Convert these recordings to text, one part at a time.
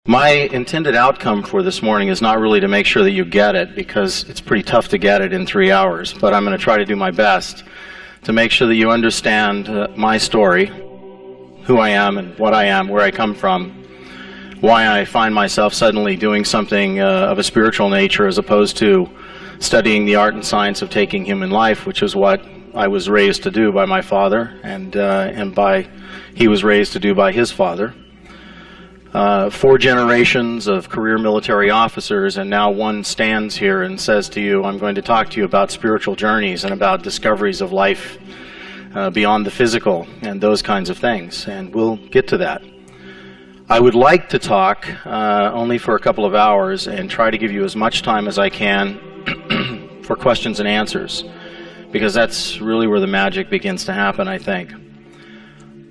My intended outcome for this morning is not really to make sure that you get it, because it's pretty tough to get it in 3 hours, but I'm going to try to do my best to make sure that you understand my story, who I am and what I am, where I come from, why I find myself suddenly doing something of a spiritual nature as opposed to studying the art and science of taking human life, which is what I was raised to do by my father, and he was raised to do by his father. 4 generations of career military officers, and now one stands here and says to you, I'm going to talk to you about spiritual journeys and about discoveries of life beyond the physical and those kinds of things, and we'll get to that. I would like to talk only for a couple of hours and try to give you as much time as I can for questions and answers, because that's really where the magic begins to happen, I think.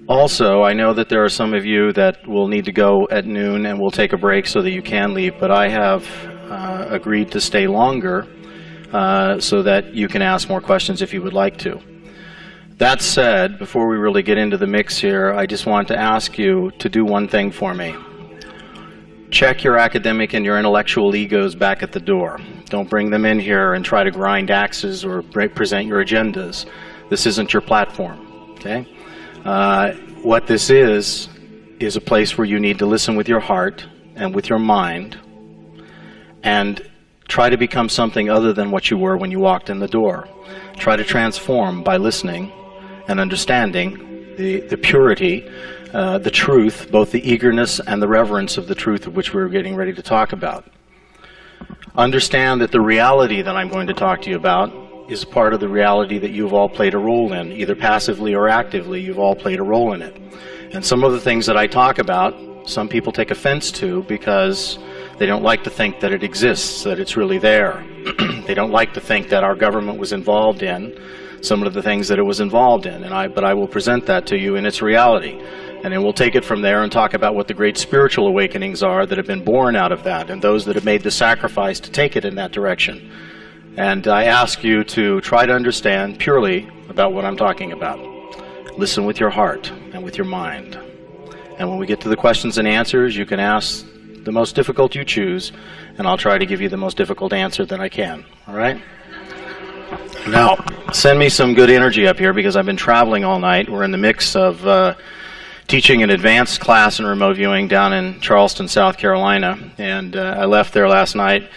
Also, I know that there are some of you that will need to go at noon and we'll take a break so that you can leave, but I have agreed to stay longer so that you can ask more questions if you would like to. That said, before we really get into the mix here, I just want to ask you to do one thing for me. Check your academic and your intellectual egos back at the door. Don't bring them in here and try to grind axes or present your agendas. This isn't your platform, okay? What this is a place where you need to listen with your heart and with your mind and try to become something other than what you were when you walked in the door. Try to transform by listening and understanding the purity, the truth, both the eagerness and the reverence of the truth of which we're getting ready to talk about. Understand that the reality that I'm going to talk to you about is part of the reality that you've all played a role in, either passively or actively. You've all played a role in it. And some of the things that I talk about, some people take offense to because they don't like to think that it exists, that it's really there. They don't like to think that our government was involved in some of the things that it was involved in. But I will present that to you in its reality. And then we'll take it from there and talk about what the great spiritual awakenings are that have been born out of that, and those that have made the sacrifice to take it in that direction. And I ask you to try to understand purely about what I'm talking about. Listen with your heart and with your mind. And when we get to the questions and answers, you can ask the most difficult you choose, and I'll try to give you the most difficult answer that I can. All right? Now, send me some good energy up here, because I've been traveling all night. We're in the mix of teaching an advanced class in remote viewing down in Charleston, South Carolina. And I left there last night.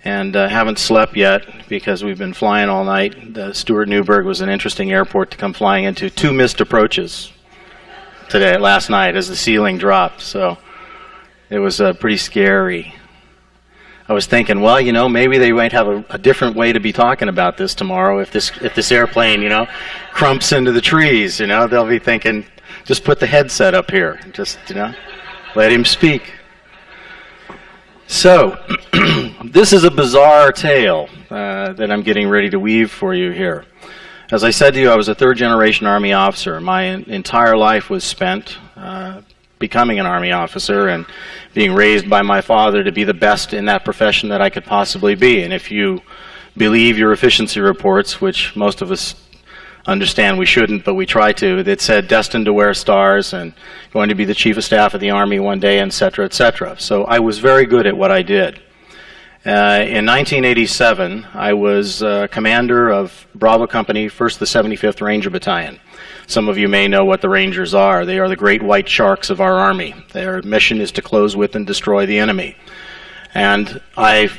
And haven't slept yet because we've been flying all night. Stuart Newberg was an interesting airport to come flying into. 2 missed approaches last night as the ceiling dropped. So it was pretty scary. I was thinking, well, you know, maybe they might have a different way to be talking about this tomorrow if this airplane, you know, crumps into the trees. You know, they'll be thinking, just put the headset up here. Just, you know, let him speak. So, this is a bizarre tale that I'm getting ready to weave for you here. As I said to you, I was a 3rd-generation Army officer. My entire life was spent becoming an Army officer and being raised by my father to be the best in that profession that I could possibly be. And if you believe your efficiency reports, which most of us understand we shouldn't, but we try to, that said destined to wear stars and going to be the chief of staff of the Army one day, etc., etc. So I was very good at what I did. In 1987, I was commander of Bravo Company, 1st the 75th Ranger Battalion. Some of you may know what the Rangers are. They are the great white sharks of our Army. Their mission is to close with and destroy the enemy. And I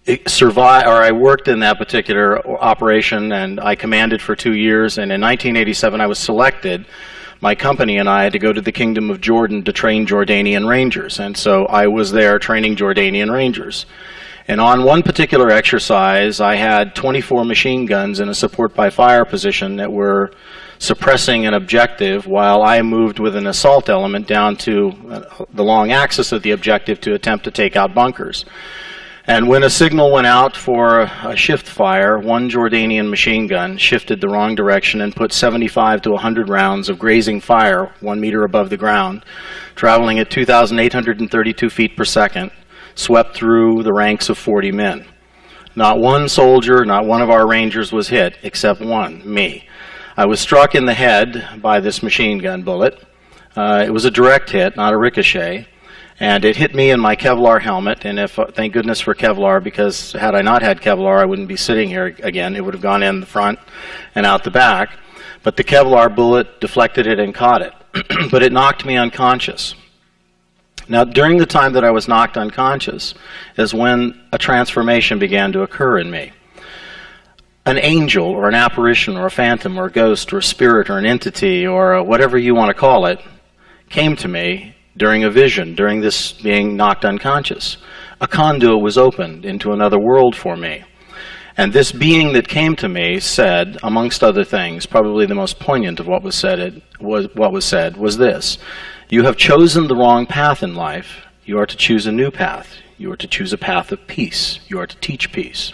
worked in that particular operation, and I commanded for 2 years, and in 1987 I was selected. My company and I had to go to the Kingdom of Jordan to train Jordanian Rangers, and so I was there training Jordanian Rangers. And on one particular exercise, I had 24 machine guns in a support by fire position that were suppressing an objective while I moved with an assault element down to the long axis of the objective to attempt to take out bunkers. And when a signal went out for a shift fire, one Jordanian machine gun shifted the wrong direction and put 75 to 100 rounds of grazing fire 1 meter above the ground, traveling at 2,832 feet per second, swept through the ranks of 40 men. Not one soldier, not one of our Rangers was hit, except one, me. I was struck in the head by this machine gun bullet. It was a direct hit, not a ricochet. And it hit me in my Kevlar helmet, and thank goodness for Kevlar, because had I not had Kevlar, I wouldn't be sitting here again. It would have gone in the front and out the back. But the Kevlar bullet deflected it and caught it. But it knocked me unconscious. Now, during the time that I was knocked unconscious is when a transformation began to occur in me. An angel or an apparition or a phantom or a ghost or a spirit or an entity or whatever you want to call it came to me during a vision, during this being knocked unconscious. A conduit was opened into another world for me. And this being that came to me said, amongst other things, probably the most poignant of what was said was this: you have chosen the wrong path in life. You are to choose a new path. You are to choose a path of peace. You are to teach peace.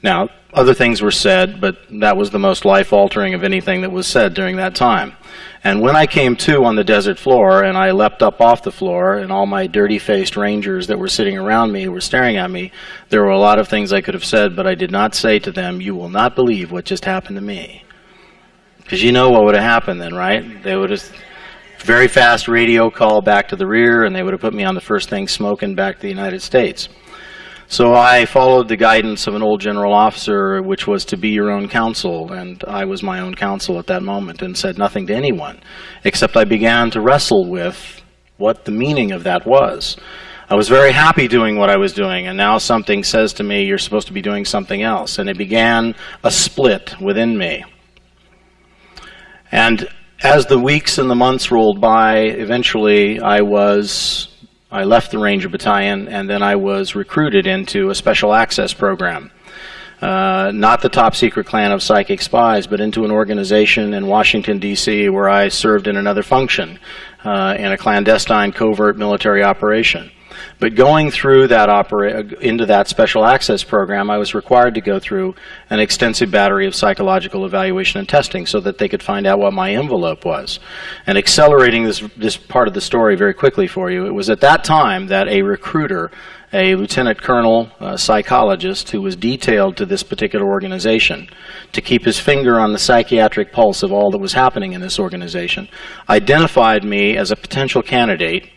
Now, other things were said, but that was the most life-altering of anything that was said during that time. And when I came to on the desert floor, and I leapt up off the floor, and all my dirty-faced rangers that were sitting around me were staring at me, there were a lot of things I could have said, but I did not say to them, "You will not believe what just happened to me." Because you know what would have happened then, right? They would have very fast radio call back to the rear, and they would have put me on the first thing smoking back to the United States. So I followed the guidance of an old general officer, which was to be your own counsel, and I was my own counsel at that moment and said nothing to anyone, except I began to wrestle with what the meaning of that was. I was very happy doing what I was doing, and now something says to me, you're supposed to be doing something else, and it began a split within me. And as the weeks and the months rolled by, eventually I left the Ranger Battalion, and then I was recruited into a special access program. Not the top secret clan of psychic spies, but into an organization in Washington, D.C., where I served in another function, in a clandestine covert military operation. But going through that into that special access program, I was required to go through an extensive battery of psychological evaluation and testing so that they could find out what my envelope was. And accelerating this part of the story very quickly for you, it was at that time that a recruiter, a lieutenant colonel psychologist who was detailed to this particular organization to keep his finger on the psychiatric pulse of all that was happening in this organization, identified me as a potential candidate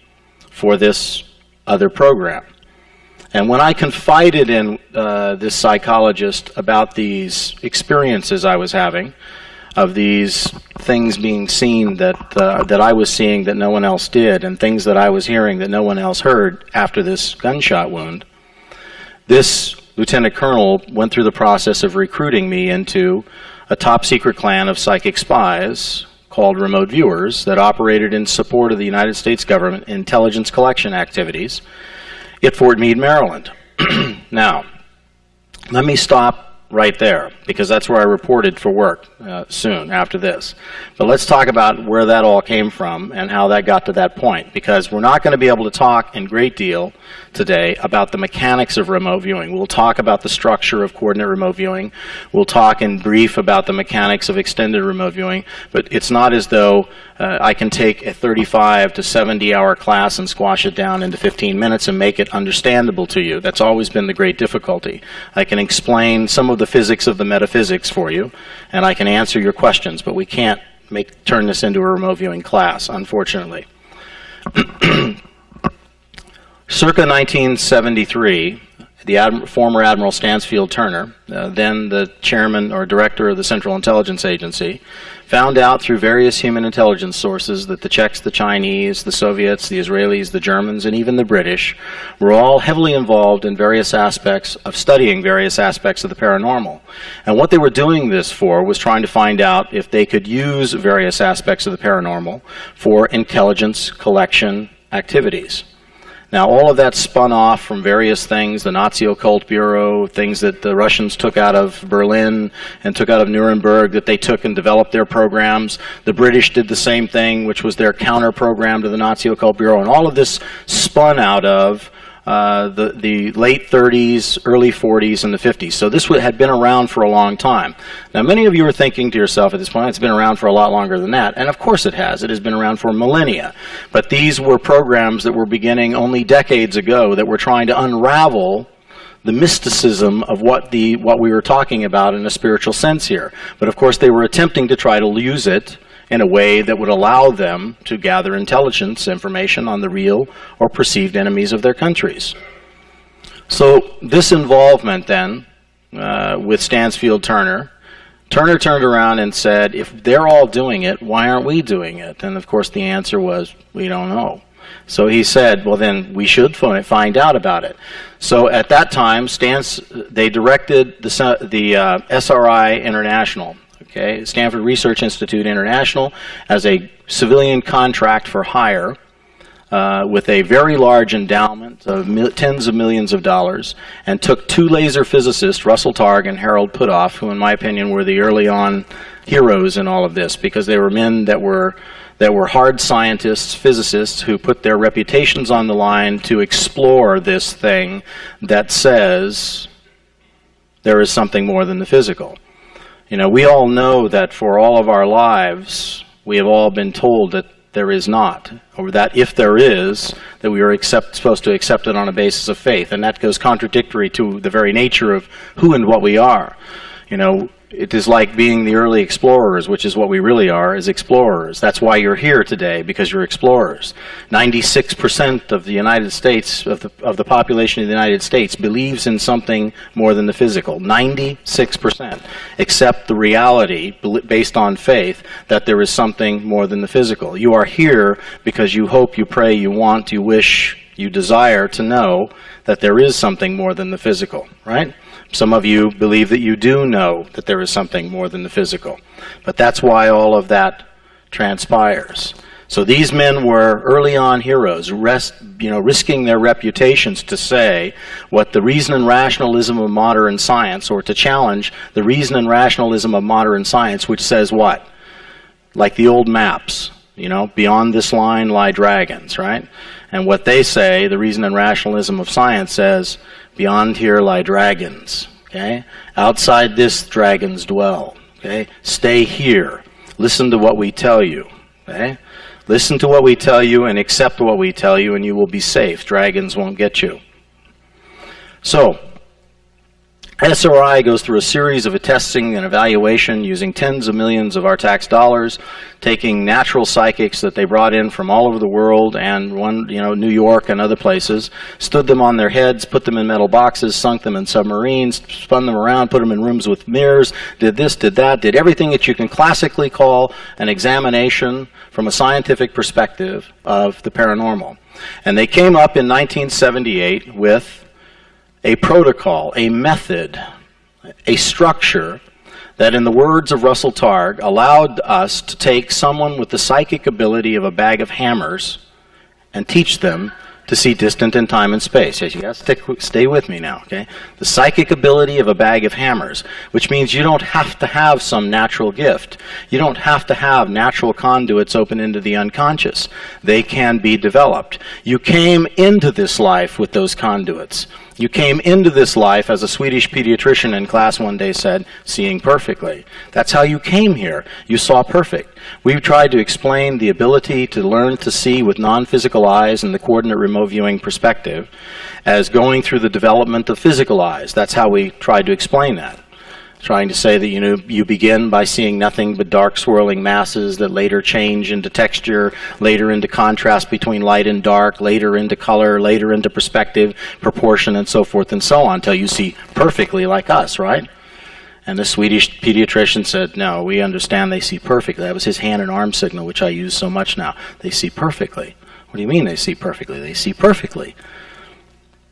for this other program. And when I confided in this psychologist about these experiences I was having, of these things being seen that I was seeing that no one else did, and things that I was hearing that no one else heard after this gunshot wound, this lieutenant colonel went through the process of recruiting me into a top secret clan of psychic spies called remote viewers that operated in support of the United States government intelligence collection activities at Fort Meade, Maryland. Now, let me stop right there, because that's where I reported for work soon after this. But let's talk about where that all came from and how that got to that point, because we're not going to be able to talk in great deal today about the mechanics of remote viewing. We'll talk about the structure of coordinate remote viewing. We'll talk in brief about the mechanics of extended remote viewing, but it's not as though I can take a 35 to 70 hour class and squash it down into 15 minutes and make it understandable to you. That's always been the great difficulty. I can explain some of the physics of the metaphysics for you, and I can answer your questions, but we can't turn this into a remote viewing class, unfortunately. Circa 1973, the former Admiral Stansfield Turner, then the chairman or director of the Central Intelligence Agency, found out through various human intelligence sources that the Czechs, the Chinese, the Soviets, the Israelis, the Germans, and even the British were all heavily involved in various aspects of studying various aspects of the paranormal. And what they were doing this for was trying to find out if they could use various aspects of the paranormal for intelligence collection activities. Now, all of that spun off from various things, the Nazi Occult Bureau, things that the Russians took out of Berlin and took out of Nuremberg, that they took and developed their programs. The British did the same thing, which was their counter-program to the Nazi Occult Bureau. And all of this spun out of the late 30s, early 40s, and the 50s. So this had been around for a long time. Now, many of you are thinking to yourself at this point, it's been around for a lot longer than that. And of course it has. It has been around for millennia. But these were programs that were beginning only decades ago that were trying to unravel the mysticism of what we were talking about in a spiritual sense here. But of course they were attempting to try to use it in a way that would allow them to gather intelligence information on the real or perceived enemies of their countries. So this involvement then with Stansfield Turner turned around and said, if they're all doing it, why aren't we doing it? And of course the answer was, we don't know. So he said, well then we should find out about it. So at that time, they directed the SRI International, okay, Stanford Research Institute International, as a civilian contract for hire with a very large endowment of tens of millions of dollars, and took two laser physicists, Russell Targ and Harold Puthoff, who in my opinion were the early on heroes in all of this, because they were men that were hard scientists, physicists, who put their reputations on the line to explore this thing that says there is something more than the physical. You know, we all know that for all of our lives, we have all been told that there is not, or that if there is, that we are supposed to accept it on a basis of faith, and that goes contradictory to the very nature of who and what we are. You know, it is like being the early explorers, which is what we really are, as explorers. That's why you're here today, because you're explorers. 96% of the United States, of the population of the United States, believes in something more than the physical. 96% accept the reality, based on faith, that there is something more than the physical. You are here because you hope, you pray, you want, you wish, you desire to know that there is something more than the physical, right? Some of you believe that you do know that there is something more than the physical. But that's why all of that transpires. So these men were early on heroes, risking their reputations to say what the reason and rationalism of modern science, or to challenge the reason and rationalism of modern science, which says what? Like the old maps, you know, beyond this line lie dragons, right? And what they say, the reason and rationalism of science says, beyond here lie dragons, okay? Outside this, dragons dwell, okay? Stay here. Listen to what we tell you, okay? Listen to what we tell you and accept what we tell you, and you will be safe. Dragons won't get you. So, SRI goes through a series of testing and evaluation using tens of millions of our tax dollars, taking natural psychics that they brought in from all over the world and New York and other places, stood them on their heads, put them in metal boxes, sunk them in submarines, spun them around, put them in rooms with mirrors, did this, did that, did everything that you can classically call an examination from a scientific perspective of the paranormal. And they came up in 1978 with a protocol, a method, a structure that, in the words of Russell Targ, allowed us to take someone with the psychic ability of a bag of hammers and teach them to see distant in time and space. Yes, you guys stay with me now, okay? The psychic ability of a bag of hammers, which means you don't have to have some natural gift. You don't have to have natural conduits open into the unconscious. They can be developed. You came into this life with those conduits. You came into this life, as a Swedish pediatrician in class one day said, seeing perfectly. That's how you came here. You saw perfect. We've tried to explain the ability to learn to see with non-physical eyes and the coordinate remote viewing perspective as going through the development of physical eyes. That's how we tried to explain that. Trying to say that you begin by seeing nothing but dark swirling masses that later change into texture, later into contrast between light and dark, later into color, later into perspective, proportion, and so forth and so on, until you see perfectly like us, right? And the Swedish pediatrician said, no, we understand they see perfectly. That was his hand and arm signal, which I use so much now. They see perfectly. What do you mean they see perfectly? They see perfectly.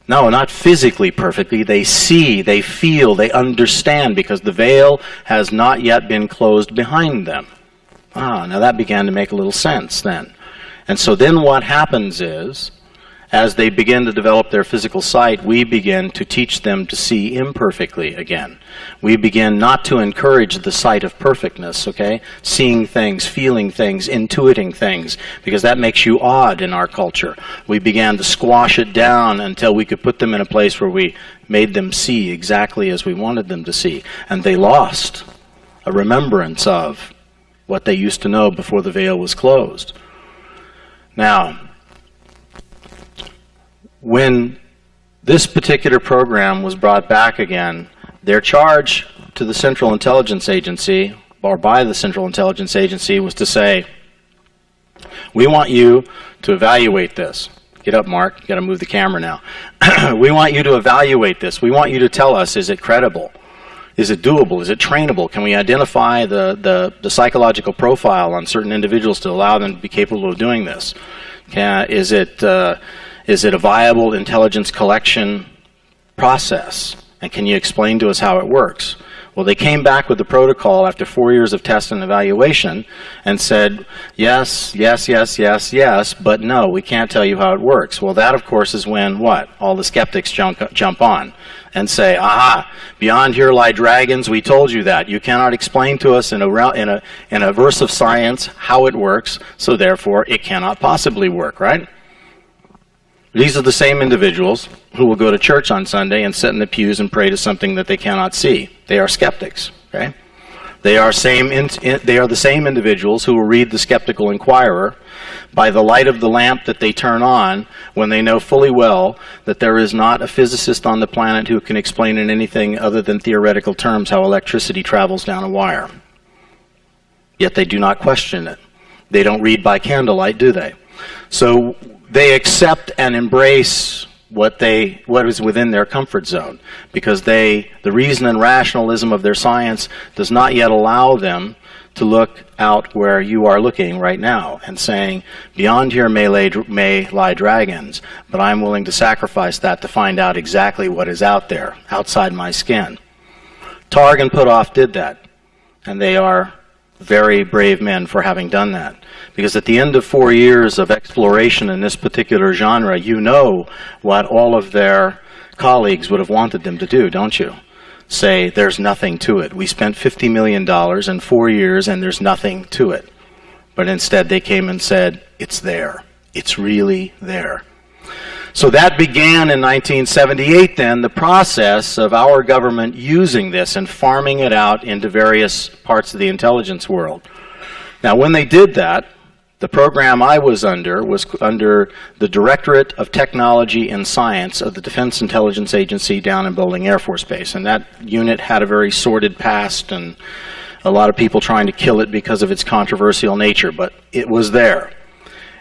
No, not physically perfectly. They see, they feel, they understand, because the veil has not yet been closed behind them. Ah, now that began to make a little sense then. And so then what happens is, as they begin to develop their physical sight, we begin to teach them to see imperfectly again. We begin not to encourage the sight of perfectness, okay? Seeing things, feeling things, intuiting things, because that makes you odd in our culture. We began to squash it down until we could put them in a place where we made them see exactly as we wanted them to see. And they lost a remembrance of what they used to know before the veil was closed. Now, when this particular program was brought back again, their charge to the Central Intelligence Agency or by the Central Intelligence Agency, was to say, we want you to evaluate this. Get up, Mark. You've got to move the camera now. We want you to evaluate this. We want you to tell us, is it credible? Is it doable? Is it trainable? Can we identify the psychological profile on certain individuals to allow them to be capable of doing this? Is it a viable intelligence collection process? And can you explain to us how it works? Well, they came back with the protocol after 4 years of test and evaluation and said, yes, yes, yes, yes, yes, but no, we can't tell you how it works. Well, that, of course, is when, what? All the skeptics jump on and say, aha, beyond here lie dragons, we told you that. You cannot explain to us in a verse of science how it works, so therefore it cannot possibly work, right? These are the same individuals who will go to church on Sunday and sit in the pews and pray to something that they cannot see. They are skeptics. Okay? They are the same individuals who will read the Skeptical Inquirer by the light of the lamp that they turn on when they know fully well that there is not a physicist on the planet who can explain in anything other than theoretical terms how electricity travels down a wire. Yet they do not question it. They don't read by candlelight, do they? So they accept and embrace what is within their comfort zone, because the reason and rationalism of their science does not yet allow them to look out where you are looking right now and saying, beyond here may lie dragons, but I'm willing to sacrifice that to find out exactly what is out there, outside my skin. Targ and Puthoff did that, and they are very brave men for having done that. Because at the end of 4 years of exploration in this particular genre, you know what all of their colleagues would have wanted them to do, don't you? Say, there's nothing to it. We spent $50 million in 4 years and there's nothing to it. But instead they came and said, it's there. It's really there. So that began in 1978 then, the process of our government using this and farming it out into various parts of the intelligence world. Now when they did that, the program I was under the Directorate of Technology and Science of the Defense Intelligence Agency down in Bolling Air Force Base. And that unit had a very sordid past and a lot of people trying to kill it because of its controversial nature, but it was there.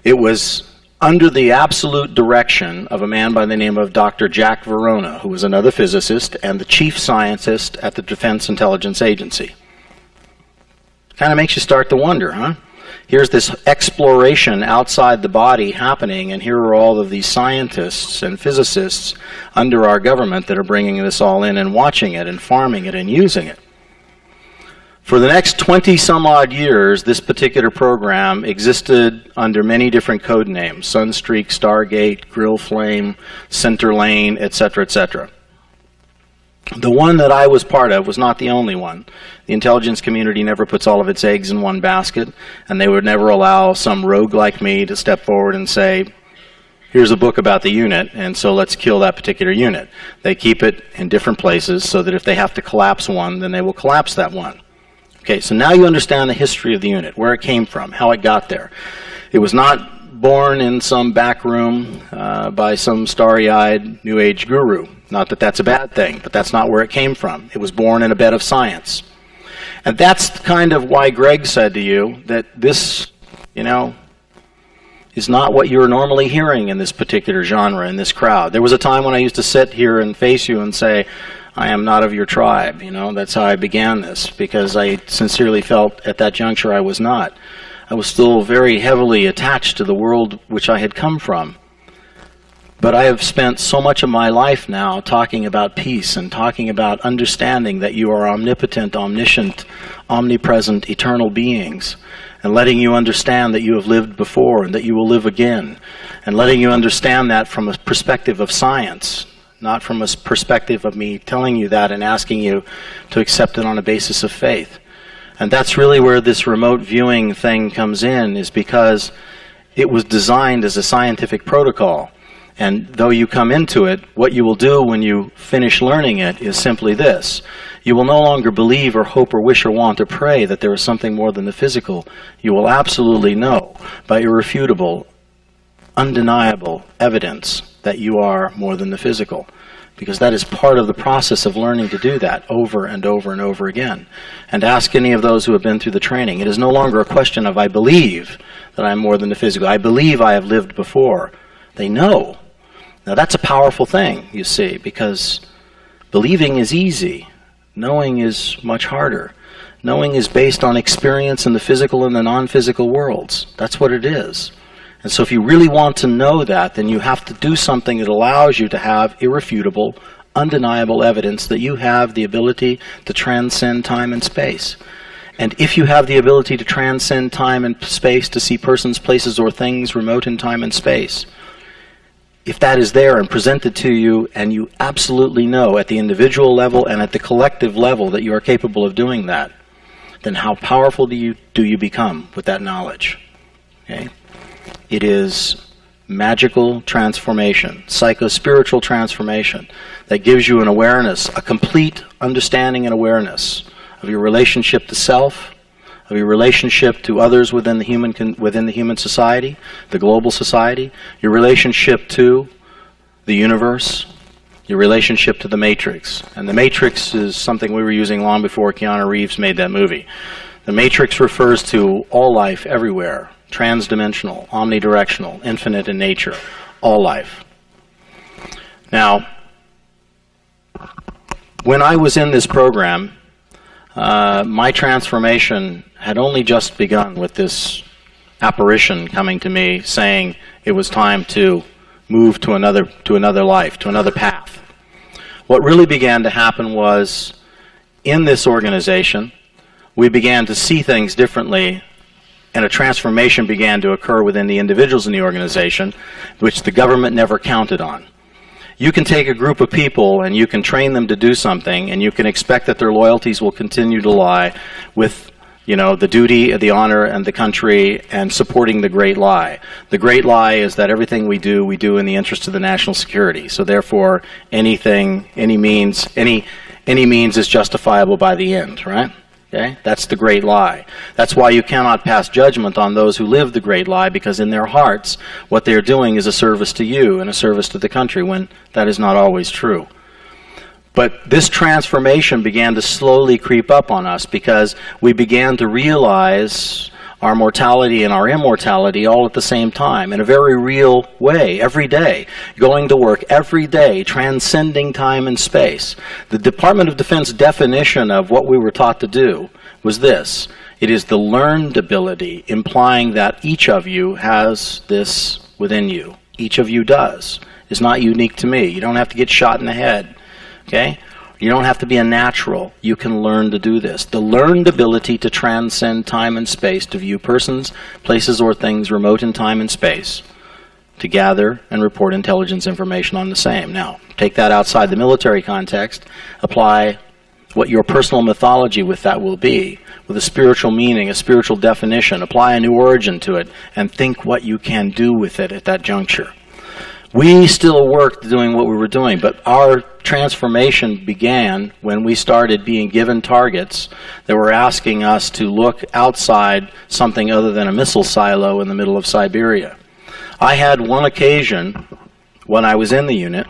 It was under the absolute direction of a man by the name of Dr. Jack Verona, who was another physicist and the chief scientist at the Defense Intelligence Agency. Kind of makes you start to wonder, huh? Here's this exploration outside the body happening, and here are all of these scientists and physicists under our government that are bringing this all in and watching it and farming it and using it. For the next 20 some odd years, this particular program existed under many different code names: Sunstreak, Stargate, Grill Flame, Center Lane, etc., etc. The one that I was part of was not the only one. The intelligence community never puts all of its eggs in one basket, and they would never allow some rogue like me to step forward and say, here's a book about the unit, and so let's kill that particular unit. They keep it in different places so that if they have to collapse one, then they will collapse that one. Okay, so now you understand the history of the unit, where it came from, how it got there. It was not born in some back room by some starry-eyed New Age guru. Not that that's a bad thing, but that's not where it came from. It was born in a bed of science. And that's kind of why Greg said to you that this, you know, is not what you're normally hearing in this particular genre, in this crowd. There was a time when I used to sit here and face you and say, I am not of your tribe. You know, that's how I began this, because I sincerely felt at that juncture I was not. I was still very heavily attached to the world which I had come from. But I have spent so much of my life now talking about peace and talking about understanding that you are omnipotent, omniscient, omnipresent, eternal beings, and letting you understand that you have lived before and that you will live again, and letting you understand that from a perspective of science, not from a perspective of me telling you that and asking you to accept it on a basis of faith. And that's really where this remote viewing thing comes in, is because it was designed as a scientific protocol. And though you come into it, what you will do when you finish learning it is simply this. You will no longer believe or hope or wish or want or pray that there is something more than the physical. You will absolutely know by irrefutable undeniable evidence that you are more than the physical. Because that is part of the process of learning to do that over and over and over again. And ask any of those who have been through the training. It is no longer a question of, I believe that I'm more than the physical. I believe I have lived before. They know. Now that's a powerful thing, you see, because believing is easy. Knowing is much harder. Knowing is based on experience in the physical and the non-physical worlds. That's what it is. And so if you really want to know that, then you have to do something that allows you to have irrefutable, undeniable evidence that you have the ability to transcend time and space. And if you have the ability to transcend time and space, to see persons, places, or things remote in time and space, if that is there and presented to you, and you absolutely know at the individual level and at the collective level that you are capable of doing that, then how powerful do you become with that knowledge? Okay? It is magical transformation, psycho-spiritual transformation that gives you an awareness, a complete understanding and awareness of your relationship to self, of your relationship to others within the human society, the global society, your relationship to the universe, your relationship to the Matrix. And the Matrix is something we were using long before Keanu Reeves made that movie. The Matrix refers to all life everywhere. Transdimensional, omnidirectional, infinite in nature, all life. Now, when I was in this program, my transformation had only just begun with this apparition coming to me saying it was time to move to another life, to another path. What really began to happen was, in this organization, we began to see things differently, and a transformation began to occur within the individuals in the organization, which the government never counted on. You can take a group of people and you can train them to do something, and you can expect that their loyalties will continue to lie with, you know, the duty, the honor, and the country, and supporting the great lie. The great lie is that everything we do in the interest of the national security. So therefore, any means is justifiable by the end, right? Okay? That's the great lie. That's why you cannot pass judgment on those who live the great lie, because in their hearts, what they are doing is a service to you and a service to the country, when that is not always true. But this transformation began to slowly creep up on us, because we began to realize our mortality and our immortality all at the same time, in a very real way, every day, going to work every day, transcending time and space. The Department of Defense definition of what we were taught to do was this: it is the learned ability, implying that each of you has this within you. Each of you does. It's not unique to me. You don't have to get shot in the head, okay? You don't have to be a natural. You can learn to do this. The learned ability to transcend time and space, to view persons, places, or things remote in time and space, to gather and report intelligence information on the same. Now, take that outside the military context, apply what your personal mythology with that will be, with a spiritual meaning, a spiritual definition, apply a new origin to it, and think what you can do with it at that juncture. We still worked doing what we were doing, but our transformation began when we started being given targets that were asking us to look outside something other than a missile silo in the middle of Siberia. I had one occasion when I was in the unit.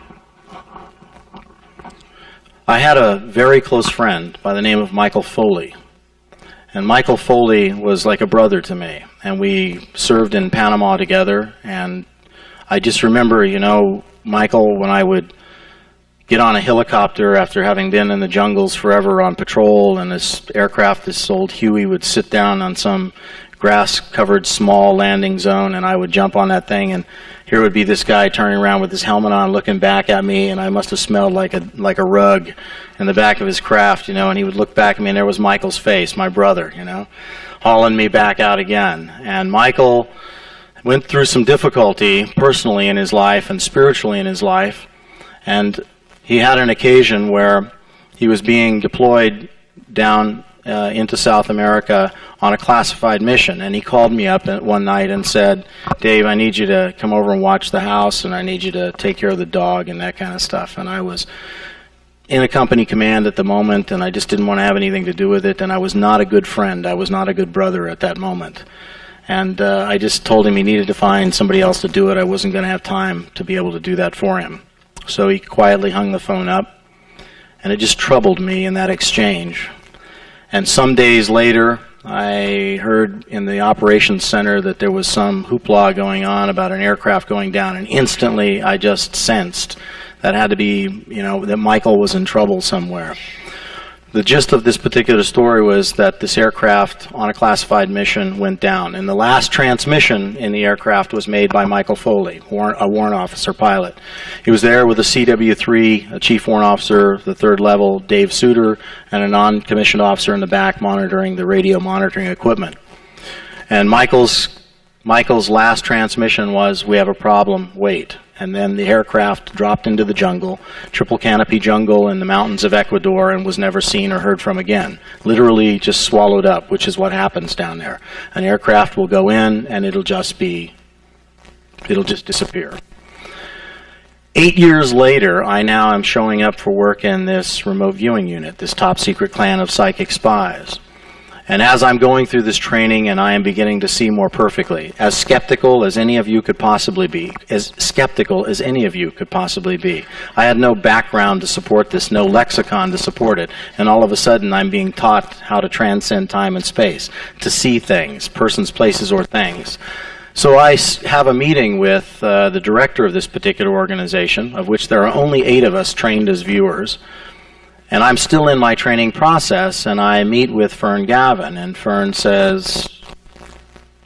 I had a very close friend by the name of Michael Foley. And Michael Foley was like a brother to me. And we served in Panama together, and I just remember, you know, Michael, when I would get on a helicopter after having been in the jungles forever on patrol, and this aircraft, this old Huey, would sit down on some grass-covered small landing zone, and I would jump on that thing, and here would be this guy turning around with his helmet on, looking back at me, and I must have smelled like a rug in the back of his craft, you know, and he would look back at me, and there was Michael's face, my brother, you know, hauling me back out again. And Michael went through some difficulty personally in his life and spiritually in his life, and he had an occasion where he was being deployed down into South America on a classified mission, and he called me up one night and said, "Dave, I need you to come over and watch the house, and I need you to take care of the dog," and that kind of stuff. And I was in a company command at the moment, and I just didn't want to have anything to do with it, and I was not a good friend. I was not a good brother at that moment. And I just told him he needed to find somebody else to do it. I wasn't going to have time to be able to do that for him. So he quietly hung the phone up, and it just troubled me in that exchange. And some days later, I heard in the operations center that there was some hoopla going on about an aircraft going down, and instantly I just sensed that had to be, that Michael was in trouble somewhere. The gist of this particular story was that this aircraft on a classified mission went down, and the last transmission in the aircraft was made by Michael Foley, a warrant officer pilot. He was there with a CW3, a chief warrant officer, the third level, Dave Suter, and a non-commissioned officer in the back monitoring the radio monitoring equipment. And Michael's last transmission was, "We have a problem, wait." And then the aircraft dropped into the jungle, triple canopy jungle in the mountains of Ecuador, and was never seen or heard from again. Literally just swallowed up, which is what happens down there. An aircraft will go in and it'll just disappear. 8 years later, I now am showing up for work in this remote viewing unit, this top secret clan of psychic spies. And as I'm going through this training and I am beginning to see more perfectly, as skeptical as any of you could possibly be, I had no background to support this, no lexicon to support it, and all of a sudden I'm being taught how to transcend time and space, to see things, persons, places, or things. So I have a meeting with the director of this particular organization, of which there are only 8 of us trained as viewers. And I'm still in my training process, and I meet with Fern Gavin, and Fern says,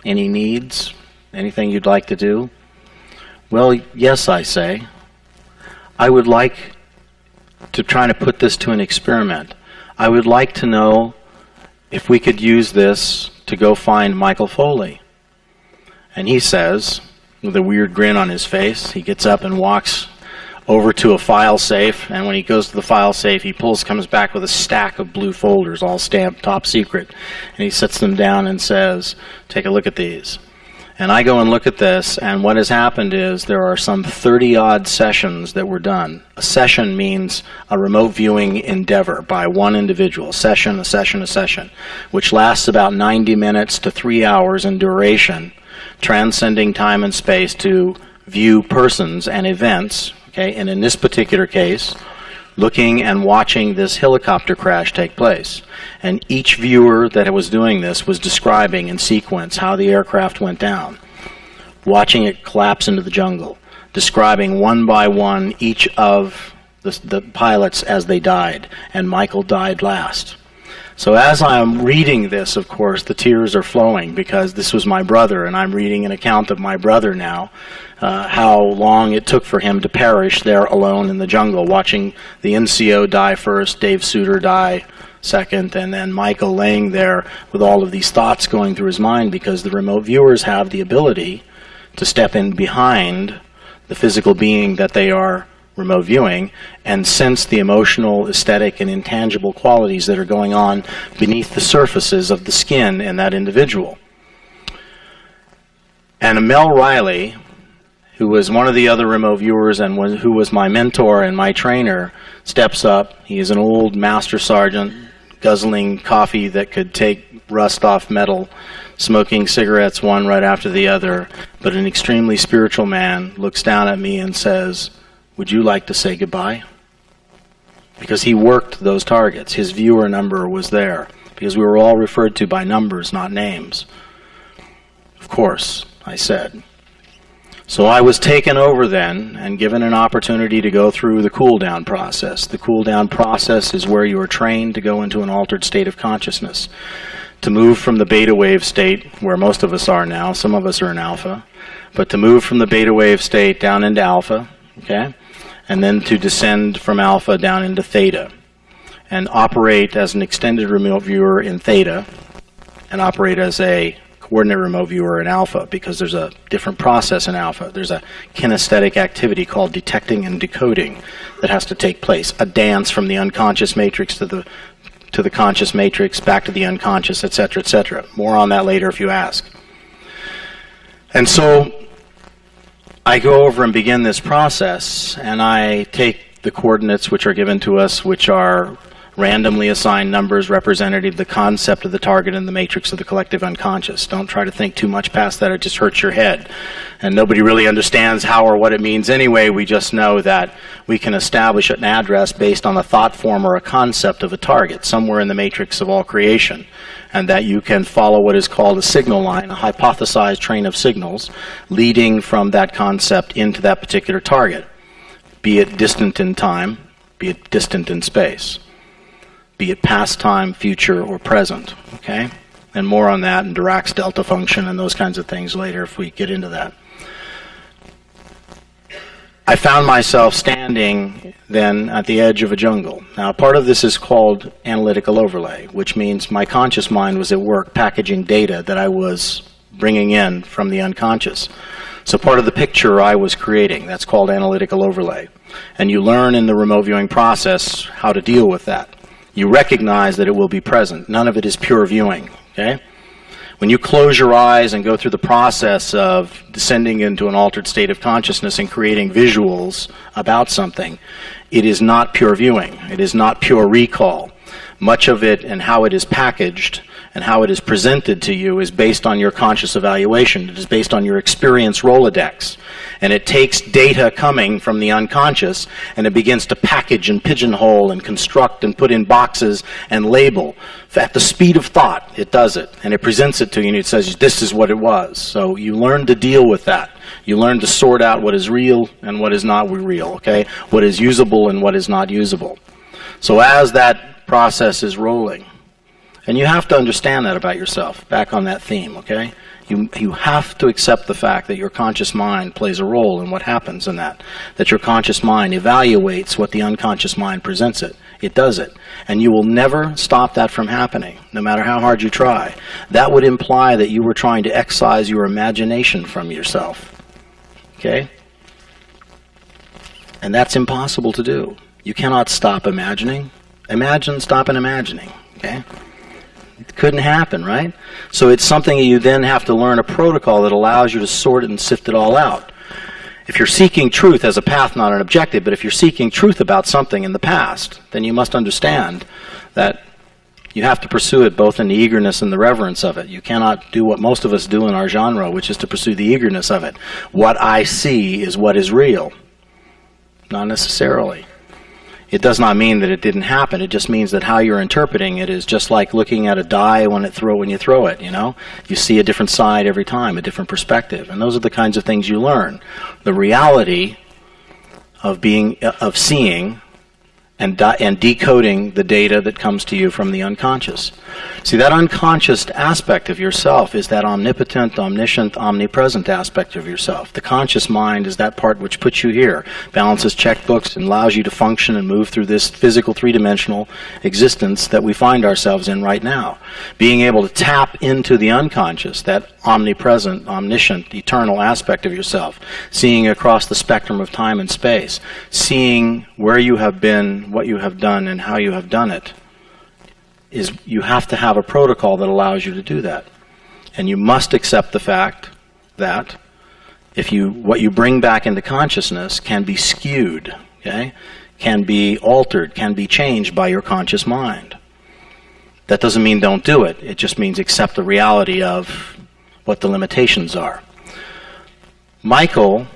"Any needs? Anything you'd like to do?" "Well, yes," I say. "I would like to try to put this to an experiment. I would like to know if we could use this to go find Michael Foley." And he says, with a weird grin on his face, he gets up and walks over to a file safe, and when he goes to the file safe, he comes back with a stack of blue folders, all stamped top secret, and he sets them down and says, "Take a look at these." And I go and look at this, and what has happened is there are some 30-odd sessions that were done. A session means a remote viewing endeavor by one individual, a session, which lasts about 90 minutes to 3 hours in duration, transcending time and space to view persons and events. And in this particular case, looking and watching this helicopter crash take place. And each viewer that was doing this was describing in sequence how the aircraft went down, watching it collapse into the jungle, describing one by one each of the pilots as they died, and Michael died last. So as I'm reading this, of course, the tears are flowing, because this was my brother, and I'm reading an account of my brother now, how long it took for him to perish there alone in the jungle, watching the NCO die first, Dave Suter die second, and then Michael laying there with all of these thoughts going through his mind, because the remote viewers have the ability to step in behind the physical being that they are remote viewing and sense the emotional, aesthetic, and intangible qualities that are going on beneath the surfaces of the skin in that individual. And Mel Riley, who was one of the other remote viewers and who was my mentor and my trainer, steps up. He is an old master sergeant, guzzling coffee that could take rust off metal, smoking cigarettes one right after the other, but an extremely spiritual man, looks down at me and says, "Would you like to say goodbye?" Because he worked those targets. His viewer number was there, because we were all referred to by numbers, not names. "Of course," I said. So I was taken over then and given an opportunity to go through the cool-down process. The cool-down process is where you are trained to go into an altered state of consciousness, to move from the beta wave state, where most of us are now, some of us are in alpha, but to move from the beta wave state down into alpha, okay, and then to descend from alpha down into theta, and operate as an extended remote viewer in theta, and operate as a coordinate remote viewer in alpha, because there's a different process in alpha. There's a kinesthetic activity called detecting and decoding that has to take place, a dance from the unconscious matrix to the conscious matrix, back to the unconscious, etc., etc. More on that later if you ask. And so I go over and begin this process, and I take the coordinates which are given to us, which are randomly assigned numbers representative of the concept of the target in the matrix of the collective unconscious. Don't try to think too much past that, it just hurts your head. And nobody really understands how or what it means anyway. We just know that we can establish an address based on a thought form or a concept of a target somewhere in the matrix of all creation, and that you can follow what is called a signal line, a hypothesized train of signals leading from that concept into that particular target, be it distant in time, be it distant in space, be it past time, future, or present, okay? And more on that and Dirac's delta function and those kinds of things later if we get into that. I found myself standing then at the edge of a jungle. Now, part of this is called analytical overlay, which means my conscious mind was at work packaging data that I was bringing in from the unconscious. So part of the picture I was creating, that's called analytical overlay. And you learn in the remote viewing process how to deal with that. You recognize that it will be present. None of it is pure viewing, okay? When you close your eyes and go through the process of descending into an altered state of consciousness and creating visuals about something, it is not pure viewing. It is not pure recall. Much of it and how it is packaged and how it is presented to you is based on your conscious evaluation. It is based on your experience Rolodex. And it takes data coming from the unconscious and it begins to package and pigeonhole and construct and put in boxes and label. At the speed of thought, it does it. And it presents it to you and it says, this is what it was. So you learn to deal with that. You learn to sort out what is real and what is not real, okay? What is usable and what is not usable. So as that process is rolling, and you have to understand that about yourself, back on that theme, okay? You have to accept the fact that your conscious mind plays a role in what happens in that your conscious mind evaluates what the unconscious mind presents it. It does it. And you will never stop that from happening, no matter how hard you try. That would imply that you were trying to excise your imagination from yourself, okay? And that's impossible to do. You cannot stop imagining. Imagine stopping imagining, okay? It couldn't happen, right? So it's something that you then have to learn a protocol that allows you to sort it and sift it all out. If you're seeking truth as a path, not an objective, but if you're seeking truth about something in the past, then you must understand that you have to pursue it both in the eagerness and the reverence of it. You cannot do what most of us do in our genre, which is to pursue the eagerness of it. What I see is what is real. Not necessarily. It does not mean that it didn't happen. It just means that how you're interpreting it is just like looking at a die when you throw it, you know? You see a different side every time, a different perspective. And those are the kinds of things you learn. The reality of seeing and decoding the data that comes to you from the unconscious. See, that unconscious aspect of yourself is that omnipotent, omniscient, omnipresent aspect of yourself. The conscious mind is that part which puts you here, balances checkbooks, and allows you to function and move through this physical three-dimensional existence that we find ourselves in right now. Being able to tap into the unconscious, that omnipresent, omniscient, eternal aspect of yourself, seeing across the spectrum of time and space, seeing where you have been, what you have done, and how you have done it, is you have to have a protocol that allows you to do that. And you must accept the fact that what you bring back into consciousness can be skewed, okay? Can be altered, can be changed by your conscious mind. That doesn't mean don't do it. It just means accept the reality of what the limitations are. Michael,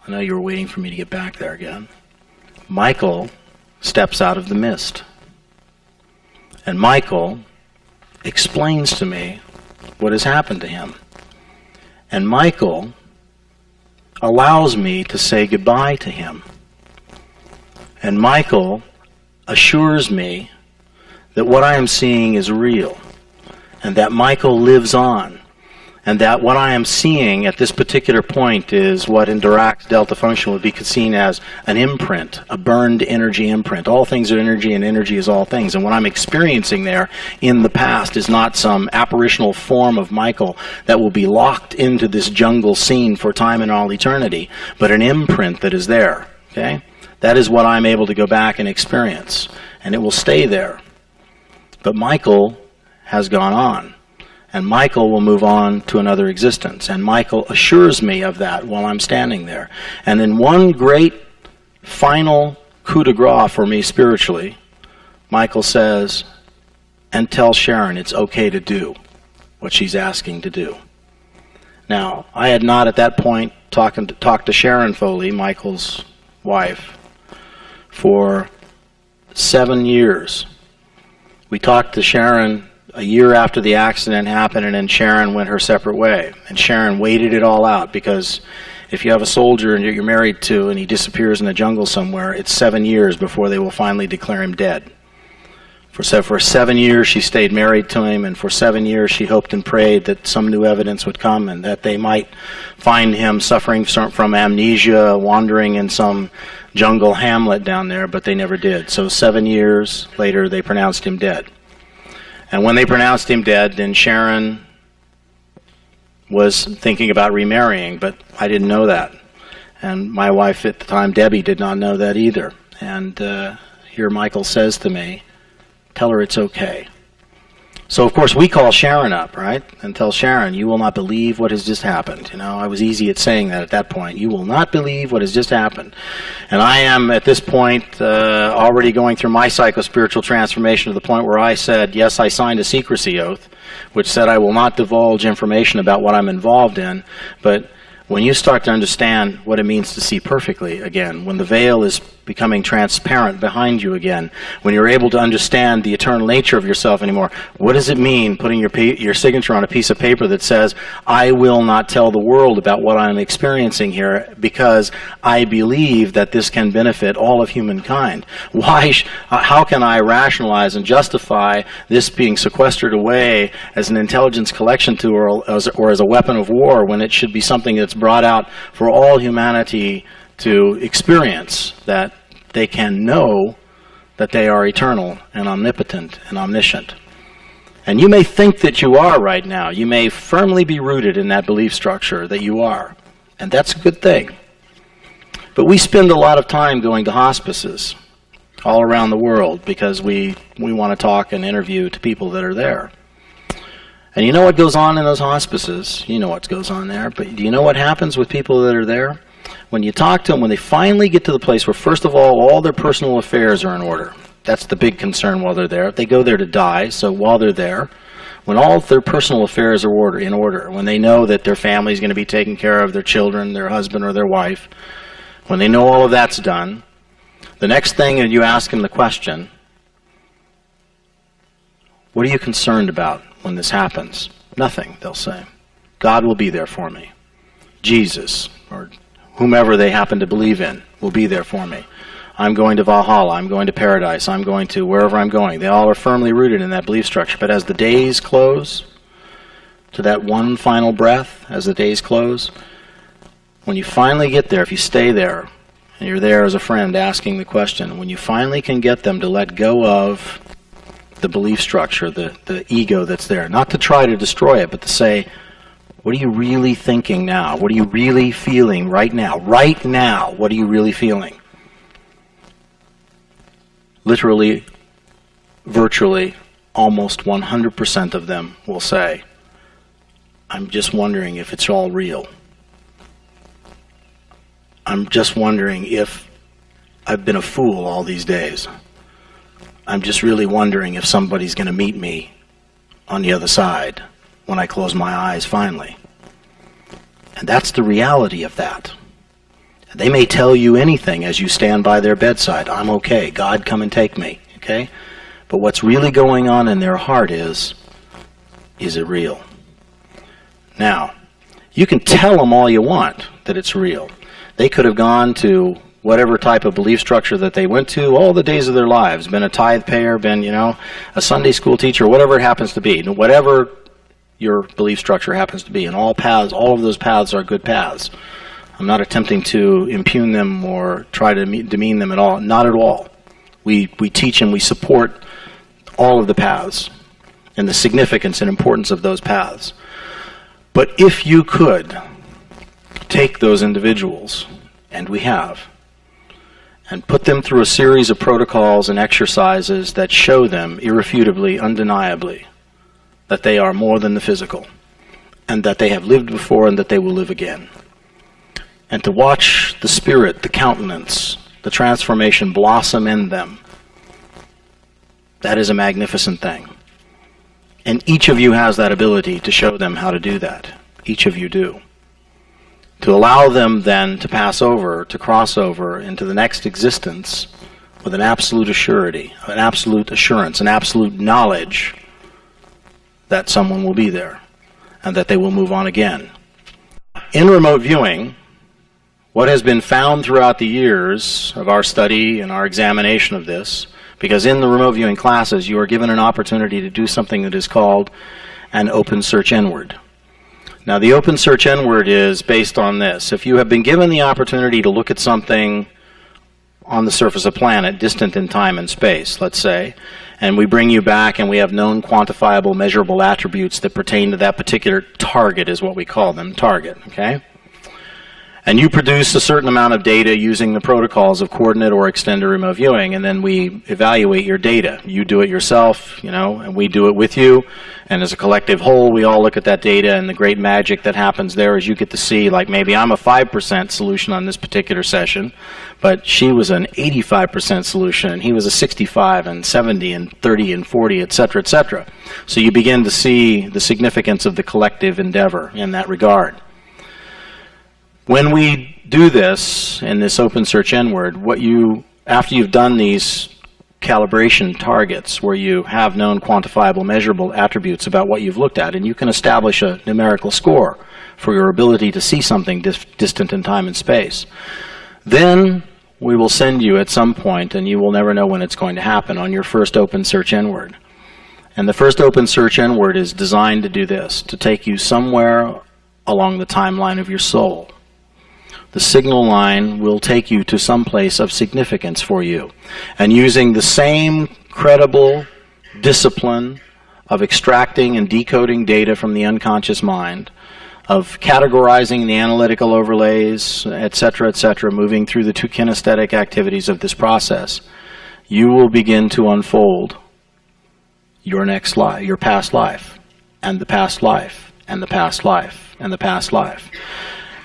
I know you were waiting for me to get back there again. Michael steps out of the mist. And Michael explains to me what has happened to him. And Michael allows me to say goodbye to him. And Michael assures me that what I am seeing is real, and that Michael lives on, and that what I am seeing at this particular point is what in Dirac's delta function would be seen as an imprint, a burned energy imprint. All things are energy, and energy is all things. And what I'm experiencing there in the past is not some apparitional form of Michael that will be locked into this jungle scene for time and all eternity, but an imprint that is there, okay? That is what I'm able to go back and experience, and it will stay there. But Michael has gone on. And Michael will move on to another existence. And Michael assures me of that while I'm standing there. And in one great final coup de grace for me spiritually, Michael says, and tell Sharon it's okay to do what she's asking to do. Now, I had not at that point talked to Sharon Foley, Michael's wife, for 7 years. We talked to Sharon a year after the accident happened, and then Sharon went her separate way. And Sharon waited it all out, because if you have a soldier and you're married to and he disappears in the jungle somewhere, it's 7 years before they will finally declare him dead. For 7 years she stayed married to him, and for 7 years she hoped and prayed that some new evidence would come and that they might find him suffering from amnesia, wandering in some jungle hamlet down there, but they never did. So 7 years later they pronounced him dead. And when they pronounced him dead, then Sharon was thinking about remarrying, but I didn't know that. And my wife at the time, Debbie, did not know that either. And here Michael says to me, tell her it's okay. So, of course, we call Sharon up, right? And tell Sharon, you will not believe what has just happened. You know, I was easy at saying that at that point. You will not believe what has just happened. And I am, at this point, already going through my psycho-spiritual transformation to the point where I said, yes, I signed a secrecy oath, which said I will not divulge information about what I'm involved in, but when you start to understand what it means to see perfectly again, when the veil is becoming transparent behind you again, when you're able to understand the eternal nature of yourself anymore, what does it mean putting your signature on a piece of paper that says, I will not tell the world about what I'm experiencing here because I believe that this can benefit all of humankind? How can I rationalize and justify this being sequestered away as an intelligence collection tool or as a weapon of war when it should be something that's brought out for all humanity to experience, that they can know that they are eternal and omnipotent and omniscient. And you may think that you are right now. You may firmly be rooted in that belief structure that you are. And that's a good thing. But we spend a lot of time going to hospices all around the world because we want to talk and interview to people that are there. And you know what goes on in those hospices? You know what goes on there, but do you know what happens with people that are there? When you talk to them, when they finally get to the place where, first of all their personal affairs are in order. That's the big concern while they're there. They go there to die, so while they're there, when all of their personal affairs are in order, when they know that their family is going to be taken care of, their children, their husband or their wife, when they know all of that's done, the next thing is you ask them the question, what are you concerned about when this happens? Nothing, they'll say. God will be there for me. Jesus, or whomever they happen to believe in, will be there for me. I'm going to Valhalla, I'm going to paradise, I'm going to wherever I'm going. They all are firmly rooted in that belief structure. But as the days close, to that one final breath, as the days close, when you finally get there, if you stay there, and you're there as a friend asking the question, when you finally can get them to let go of the belief structure, the ego that's there, not to try to destroy it, but to say, what are you really thinking now? What are you really feeling right now? Right now, what are you really feeling? Literally, virtually, almost 100% of them will say, I'm just wondering if it's all real. I'm just wondering if I've been a fool all these days. I'm just really wondering if somebody's going to meet me on the other side when I close my eyes finally. And that's the reality of that. They may tell you anything as you stand by their bedside. I'm okay. God, come and take me. Okay? But what's really going on in their heart is it real? Now, you can tell them all you want that it's real. They could have gone to whatever type of belief structure that they went to all the days of their lives, been a tithe payer, been, a Sunday school teacher, whatever it happens to be, whatever your belief structure happens to be. And all of those paths are good paths. I'm not attempting to impugn them or try to demean them at all. Not at all. We teach and we support all of the paths and the significance and importance of those paths. But if you could take those individuals, and we have, and put them through a series of protocols and exercises that show them irrefutably, undeniably, that they are more than the physical, and that they have lived before and that they will live again. And to watch the spirit, the countenance, the transformation blossom in them, That is a magnificent thing. And each of you has that ability to show them how to do that. Each of you do. To allow them then to pass over, to cross over into the next existence with an absolute assurity, an absolute assurance, an absolute knowledge that someone will be there and that they will move on again. In remote viewing, what has been found throughout the years of our study and our examination of this, because in the remote viewing classes you are given an opportunity to do something that is called an open search inward. Now the open search inward is based on this. If you have been given the opportunity to look at something on the surface of a planet, distant in time and space, let's say, and we bring you back and we have known quantifiable measurable attributes that pertain to that particular target is what we call them, target, okay? And you produce a certain amount of data using the protocols of coordinate or extended remote viewing, and then we evaluate your data. You do it yourself, you know, and we do it with you. And as a collective whole, we all look at that data, and the great magic that happens there is you get to see, like, maybe I'm a 5% solution on this particular session, but she was an 85% solution, and he was a 65 and 70 and 30 and 40, et cetera, et cetera. So you begin to see the significance of the collective endeavor in that regard. When we do this in this open search inward, after you've done these calibration targets where you have known quantifiable measurable attributes about what you've looked at, and you can establish a numerical score for your ability to see something distant in time and space, then we will send you at some point, and you will never know when it's going to happen, on your first open search inward. And the first open search inward is designed to do this, to take you somewhere along the timeline of your soul. The signal line will take you to some place of significance for you. And using the same credible discipline of extracting and decoding data from the unconscious mind, of categorizing the analytical overlays, etc., moving through the two kinesthetic activities of this process, you will begin to unfold your next life, your past life, and the past life, and the past life, and the past life.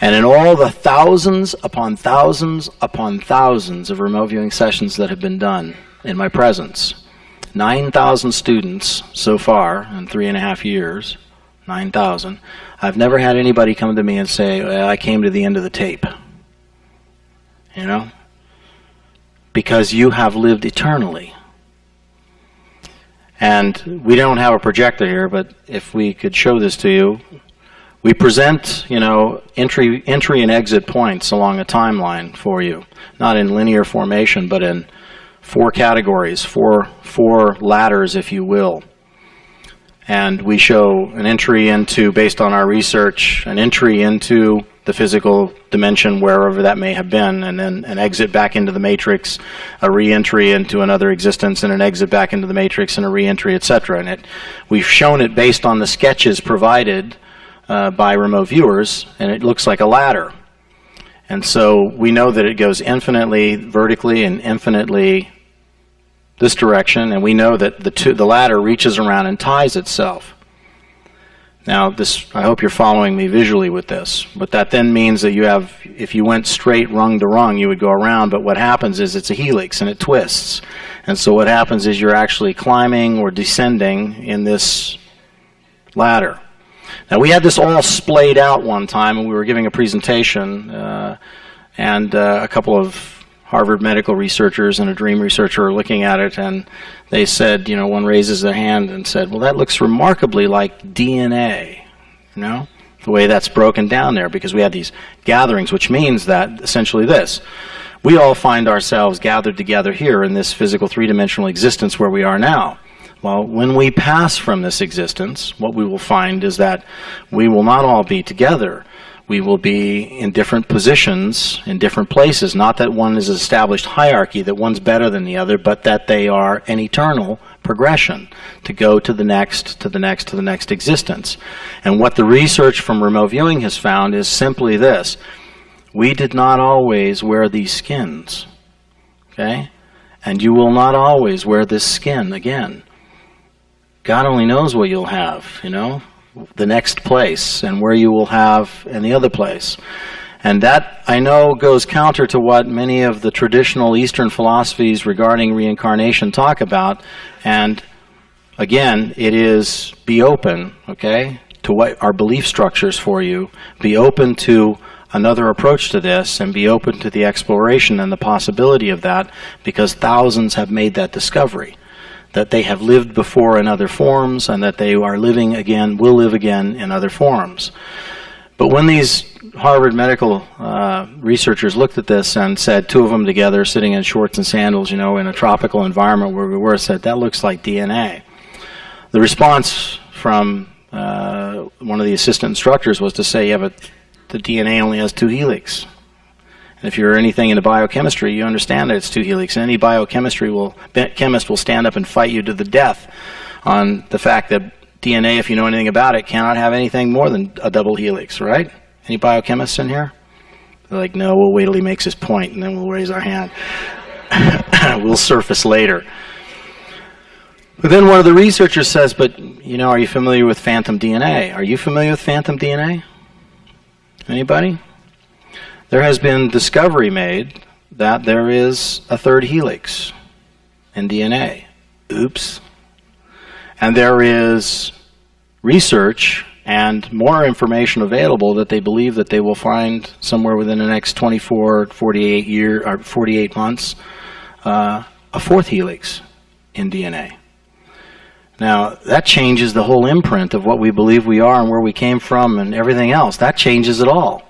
And in all the thousands upon thousands upon thousands of remote viewing sessions that have been done in my presence, 9,000 students so far in 3.5 years, 9,000, I've never had anybody come to me and say, well, I came to the end of the tape. You know? Because you have lived eternally. And we don't have a projector here, but if we could show this to you, we present, you know, entry and exit points along a timeline for you, not in linear formation, but in 4 categories, four ladders, if you will. And we show an entry into, based on our research, an entry into the physical dimension, wherever that may have been, and then an exit back into the matrix, a re-entry into another existence, and an exit back into the matrix, and a re-entry, etc. And we've shown it based on the sketches provided by remote viewers, and it looks like a ladder. And so we know that it goes infinitely vertically and infinitely this direction, and we know that the ladder reaches around and ties itself. Now, I hope you're following me visually with this, but that then means that you have, if you went straight rung to rung, you would go around, but what happens is it's a helix and it twists. And so what happens is you're actually climbing or descending in this ladder. Now, we had this all splayed out one time, and we were giving a presentation, and a couple of Harvard medical researchers and a dream researcher were looking at it, and they said, you know, one raises their hand and said, well, that looks remarkably like DNA, you know, the way that's broken down there, because we had these gatherings, which means that essentially this. We all find ourselves gathered together here in this physical three-dimensional existence where we are now. Well, when we pass from this existence, what we will find is that we will not all be together. We will be in different positions, in different places. Not that one is an established hierarchy, that one's better than the other, but that they are an eternal progression to go to the next, to the next, to the next existence. And what the research from remote viewing has found is simply this. We did not always wear these skins, okay? And you will not always wear this skin again. God only knows what you'll have, you know, the next place, and where you will have in the other place. And that, I know, goes counter to what many of the traditional Eastern philosophies regarding reincarnation talk about. And again, it is be open, okay, to what our belief structures for you. Be open to another approach to this, and be open to the exploration and the possibility of that, because thousands have made that discovery, that they have lived before in other forms, and that they are living again, will live again in other forms. But when these Harvard medical researchers looked at this and said, two of them together sitting in shorts and sandals, you know, in a tropical environment where we were, said, that looks like DNA. The response from one of the assistant instructors was to say, yeah, but the DNA only has 2 helix. And if you're anything into biochemistry, you understand that it's 2 helix. And any chemist will stand up and fight you to the death on the fact that DNA, if you know anything about it, cannot have anything more than a double helix, right? Any biochemists in here? They're like, no, we'll wait till he makes his point, and then we'll raise our hand. We'll surface later. But then one of the researchers says, but, you know, are you familiar with phantom DNA? Are you familiar with phantom DNA? Anybody? There has been discovery made that there is a 3rd helix in DNA. Oops. And there is research and more information available that they believe that they will find somewhere within the next 24, 48 months, a 4th helix in DNA. Now, that changes the whole imprint of what we believe we are and where we came from and everything else. That changes it all.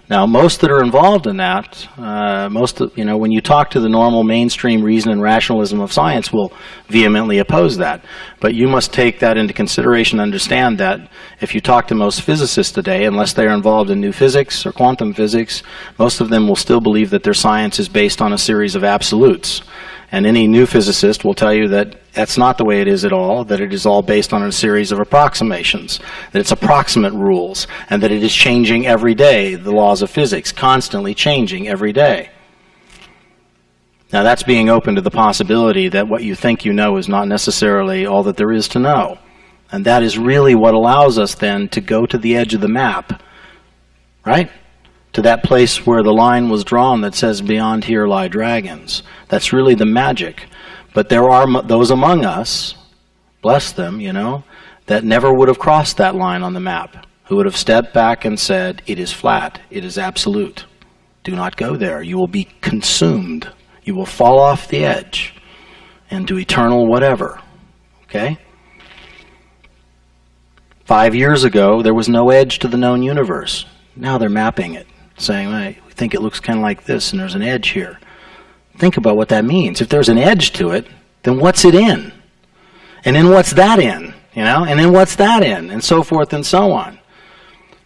Now, most that are involved in that, you know, when you talk to the normal mainstream reason and rationalism of science, will vehemently oppose that. But you must take that into consideration and understand that if you talk to most physicists today, unless they are involved in new physics or quantum physics, most of them will still believe that their science is based on a series of absolutes. And any new physicist will tell you that that's not the way it is at all, that it is all based on a series of approximations, that it's approximate rules, and that it is changing every day, the laws of physics, constantly changing every day. Now that's being open to the possibility that what you think you know is not necessarily all that there is to know. And that is really what allows us then to go to the edge of the map, right? To that place where the line was drawn that says, beyond here lie dragons. That's really the magic. But there are those among us, bless them, you know, that never would have crossed that line on the map, who would have stepped back and said, it is flat, it is absolute. Do not go there. You will be consumed. You will fall off the edge into eternal whatever. Okay? 5 years ago, there was no edge to the known universe. Now they're mapping it, saying, hey, we think it looks kind of like this, and there's an edge here. Think about what that means. If there's an edge to it, then what's it in? And then what's that in? You know? And then what's that in? And so forth and so on.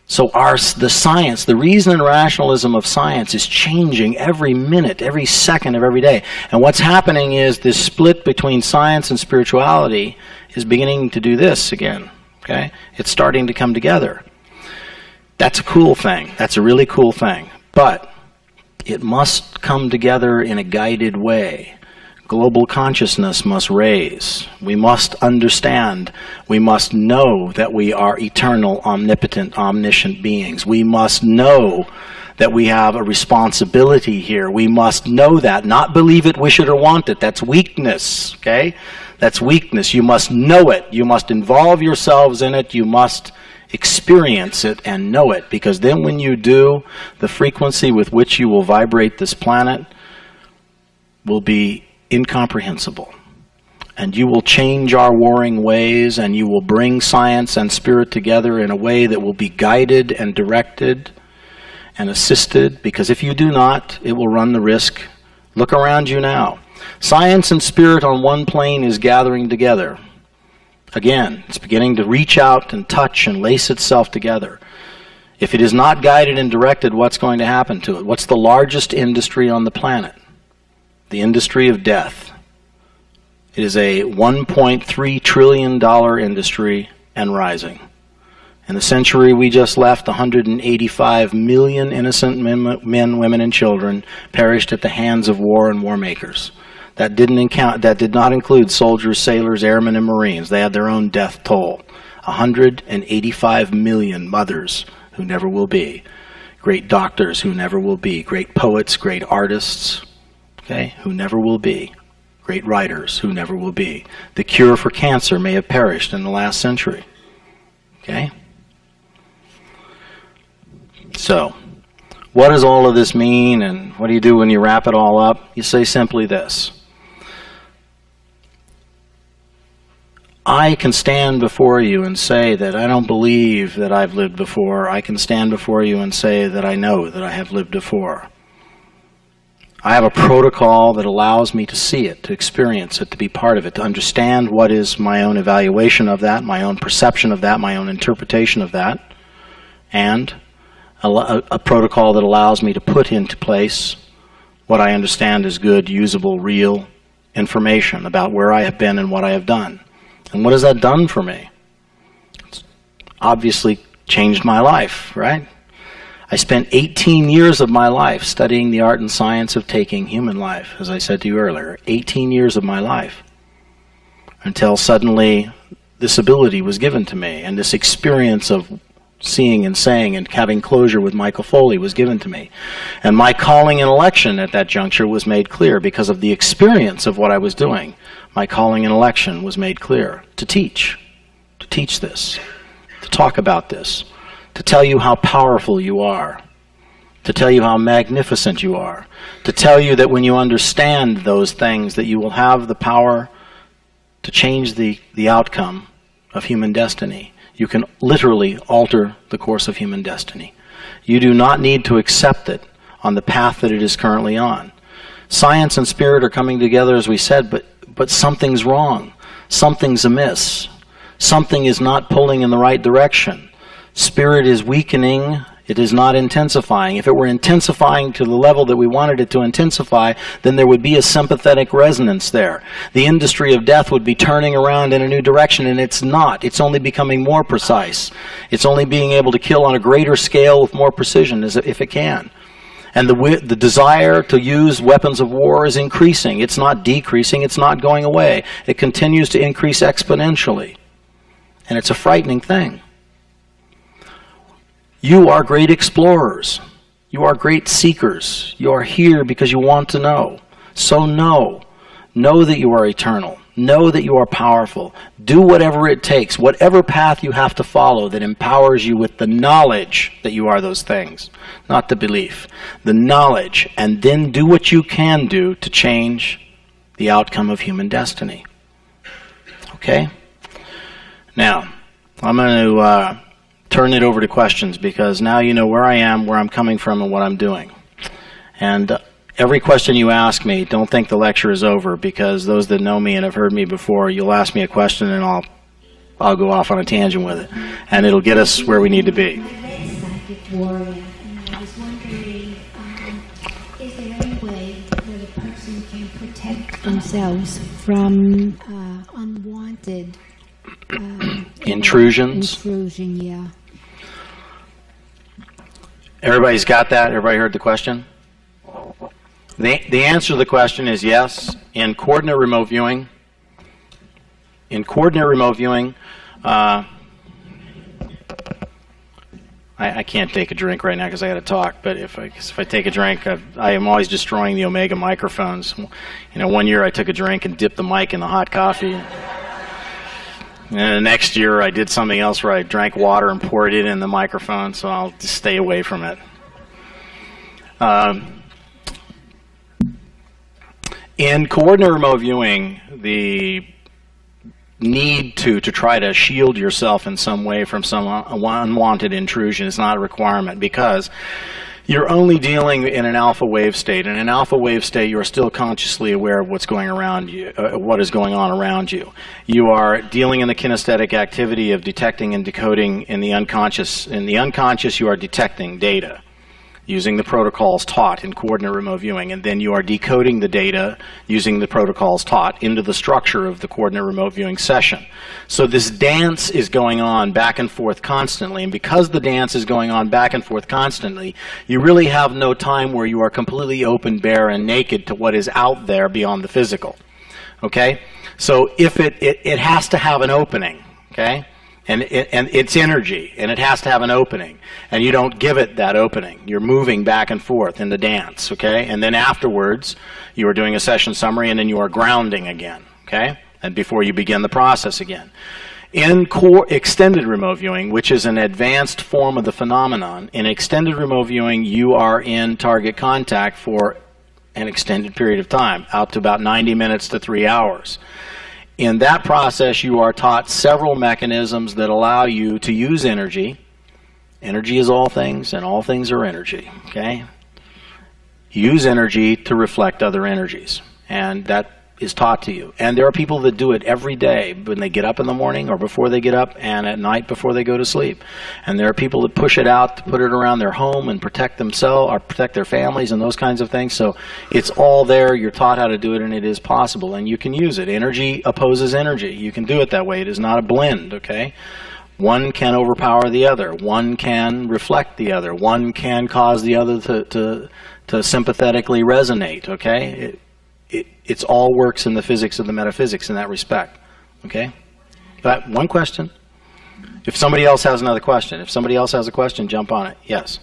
So the science, the reason and rationalism of science is changing every minute, every second of every day. And what's happening is this split between science and spirituality is beginning to do this again. Okay? It's starting to come together. That's a cool thing. That's a really cool thing. But it must come together in a guided way. Global consciousness must raise. We must understand. We must know that we are eternal, omnipotent, omniscient beings. We must know that we have a responsibility here. We must know that, not believe it, wish it, or want it. That's weakness, okay? That's weakness. You must know it. You must involve yourselves in it. You must experience it and know it, because then when you do, the frequency with which you will vibrate this planet will be incomprehensible. And you will change our warring ways, and you will bring science and spirit together in a way that will be guided and directed and assisted, because if you do not, it will run the risk. Look around you now. Science and spirit on one plane is gathering together. Again, it's beginning to reach out and touch and lace itself together. If it is not guided and directed, what's going to happen to it? What's the largest industry on the planet? The industry of death. It is a $1.3 trillion industry and rising. In the century we just left, 185 million innocent men, women, and children perished at the hands of war and war makers. That did not include soldiers, sailors, airmen, and Marines. They had their own death toll. 185 million mothers who never will be. great doctors who never will be, great poets, great artists, okay, who never will be, great writers who never will be. The cure for cancer may have perished in the last century, okay? So, what does all of this mean, and what do you do when you wrap it all up? You say simply this: I can stand before you and say that I don't believe that I've lived before. I can stand before you and say that I know that I have lived before. I have a protocol that allows me to see it, to experience it, to be part of it, to understand what is my own evaluation of that, my own perception of that, my own interpretation of that, and a protocol that allows me to put into place what I understand is good, usable, real information about where I have been and what I have done. And what has that done for me? It's obviously changed my life, right? I spent 18 years of my life studying the art and science of taking human life, as I said to you earlier, 18 years of my life, until suddenly this ability was given to me, and this experience of seeing and saying and having closure with Michael Foley was given to me. And my calling and election at that juncture was made clear because of the experience of what I was doing. My calling and election was made clear to teach this, to talk about this, to tell you how powerful you are, to tell you how magnificent you are, to tell you that when you understand those things that you will have the power to change the outcome of human destiny. You can literally alter the course of human destiny. You do not need to accept it on the path that it is currently on. Science and spirit are coming together, as we said, but something's wrong. Something's amiss. Something is not pulling in the right direction. Spirit is weakening. It is not intensifying. If it were intensifying to the level that we wanted it to intensify, then there would be a sympathetic resonance there. The industry of death would be turning around in a new direction, and it's not. It's only becoming more precise. It's only being able to kill on a greater scale with more precision, if it can. And the desire to use weapons of war is increasing. It's not decreasing. It's not going away. It continues to increase exponentially. And it's a frightening thing. You are great explorers. You are great seekers. You are here because you want to know. So know. Know that you are eternal. Know that you are powerful. Do whatever it takes, whatever path you have to follow that empowers you with the knowledge that you are those things, not the belief. The knowledge, and then do what you can do to change the outcome of human destiny. Okay? Now, I'm going to turn it over to questions, because now you know where I am, where I'm coming from, and what I'm doing. And every question you ask me, don't think the lecture is over, because those that know me and have heard me before, you'll ask me a question and I'll go off on a tangent with it, and it'll get us where we need to be. Psychic warrior, and I was wondering, is there any way that a person can protect themselves from unwanted intrusions? Intrusion, yeah. Everybody's got that? Everybody heard the question? The answer to the question is yes. In coordinate remote viewing, I can't take a drink right now because I got to talk, but if I take a drink, I am always destroying the Omega microphones. You know, one year I took a drink and dipped the mic in the hot coffee. And the next year I did something else where I drank water and poured it in the microphone, so I'll just stay away from it. In coordinate remote viewing, the need to try to shield yourself in some way from some unwanted intrusion is not a requirement, because you're only dealing in an alpha wave state. In an alpha wave state, you are still consciously aware of what's going around you, what is going on around you. You are dealing in the kinesthetic activity of detecting and decoding in the unconscious. In the unconscious, you are detecting data using the protocols taught in coordinate remote viewing, and then you are decoding the data using the protocols taught into the structure of the coordinate remote viewing session. So this dance is going on back and forth constantly, and because the dance is going on back and forth constantly, you really have no time where you are completely open, bare, and naked to what is out there beyond the physical. Okay? So if it has to have an opening, okay? And it's energy, and it has to have an opening. And you don't give it that opening. You're moving back and forth in the dance, okay? And then afterwards, you are doing a session summary, and then you are grounding again, okay? And before you begin the process again. In extended remote viewing, which is an advanced form of the phenomenon, in extended remote viewing, you are in target contact for an extended period of time, out to about 90 minutes to 3 hours. In that process, you are taught several mechanisms that allow you to use energy. Energy is all things, and all things are energy, okay? Use energy to reflect other energies, and that is taught to you. And there are people that do it every day when they get up in the morning or before they get up, and at night before they go to sleep. And there are people that push it out to put it around their home and protect themselves or protect their families and those kinds of things. So it's all there. You're taught how to do it, and it is possible, and you can use it. Energy opposes energy. You can do it that way. It is not a blend, okay? One can overpower the other. One can reflect the other. One can cause the other to sympathetically resonate, okay? It's all works in the physics of the metaphysics in that respect, okay? But one question. If somebody else has another question, if somebody else has a question, jump on it. Yes.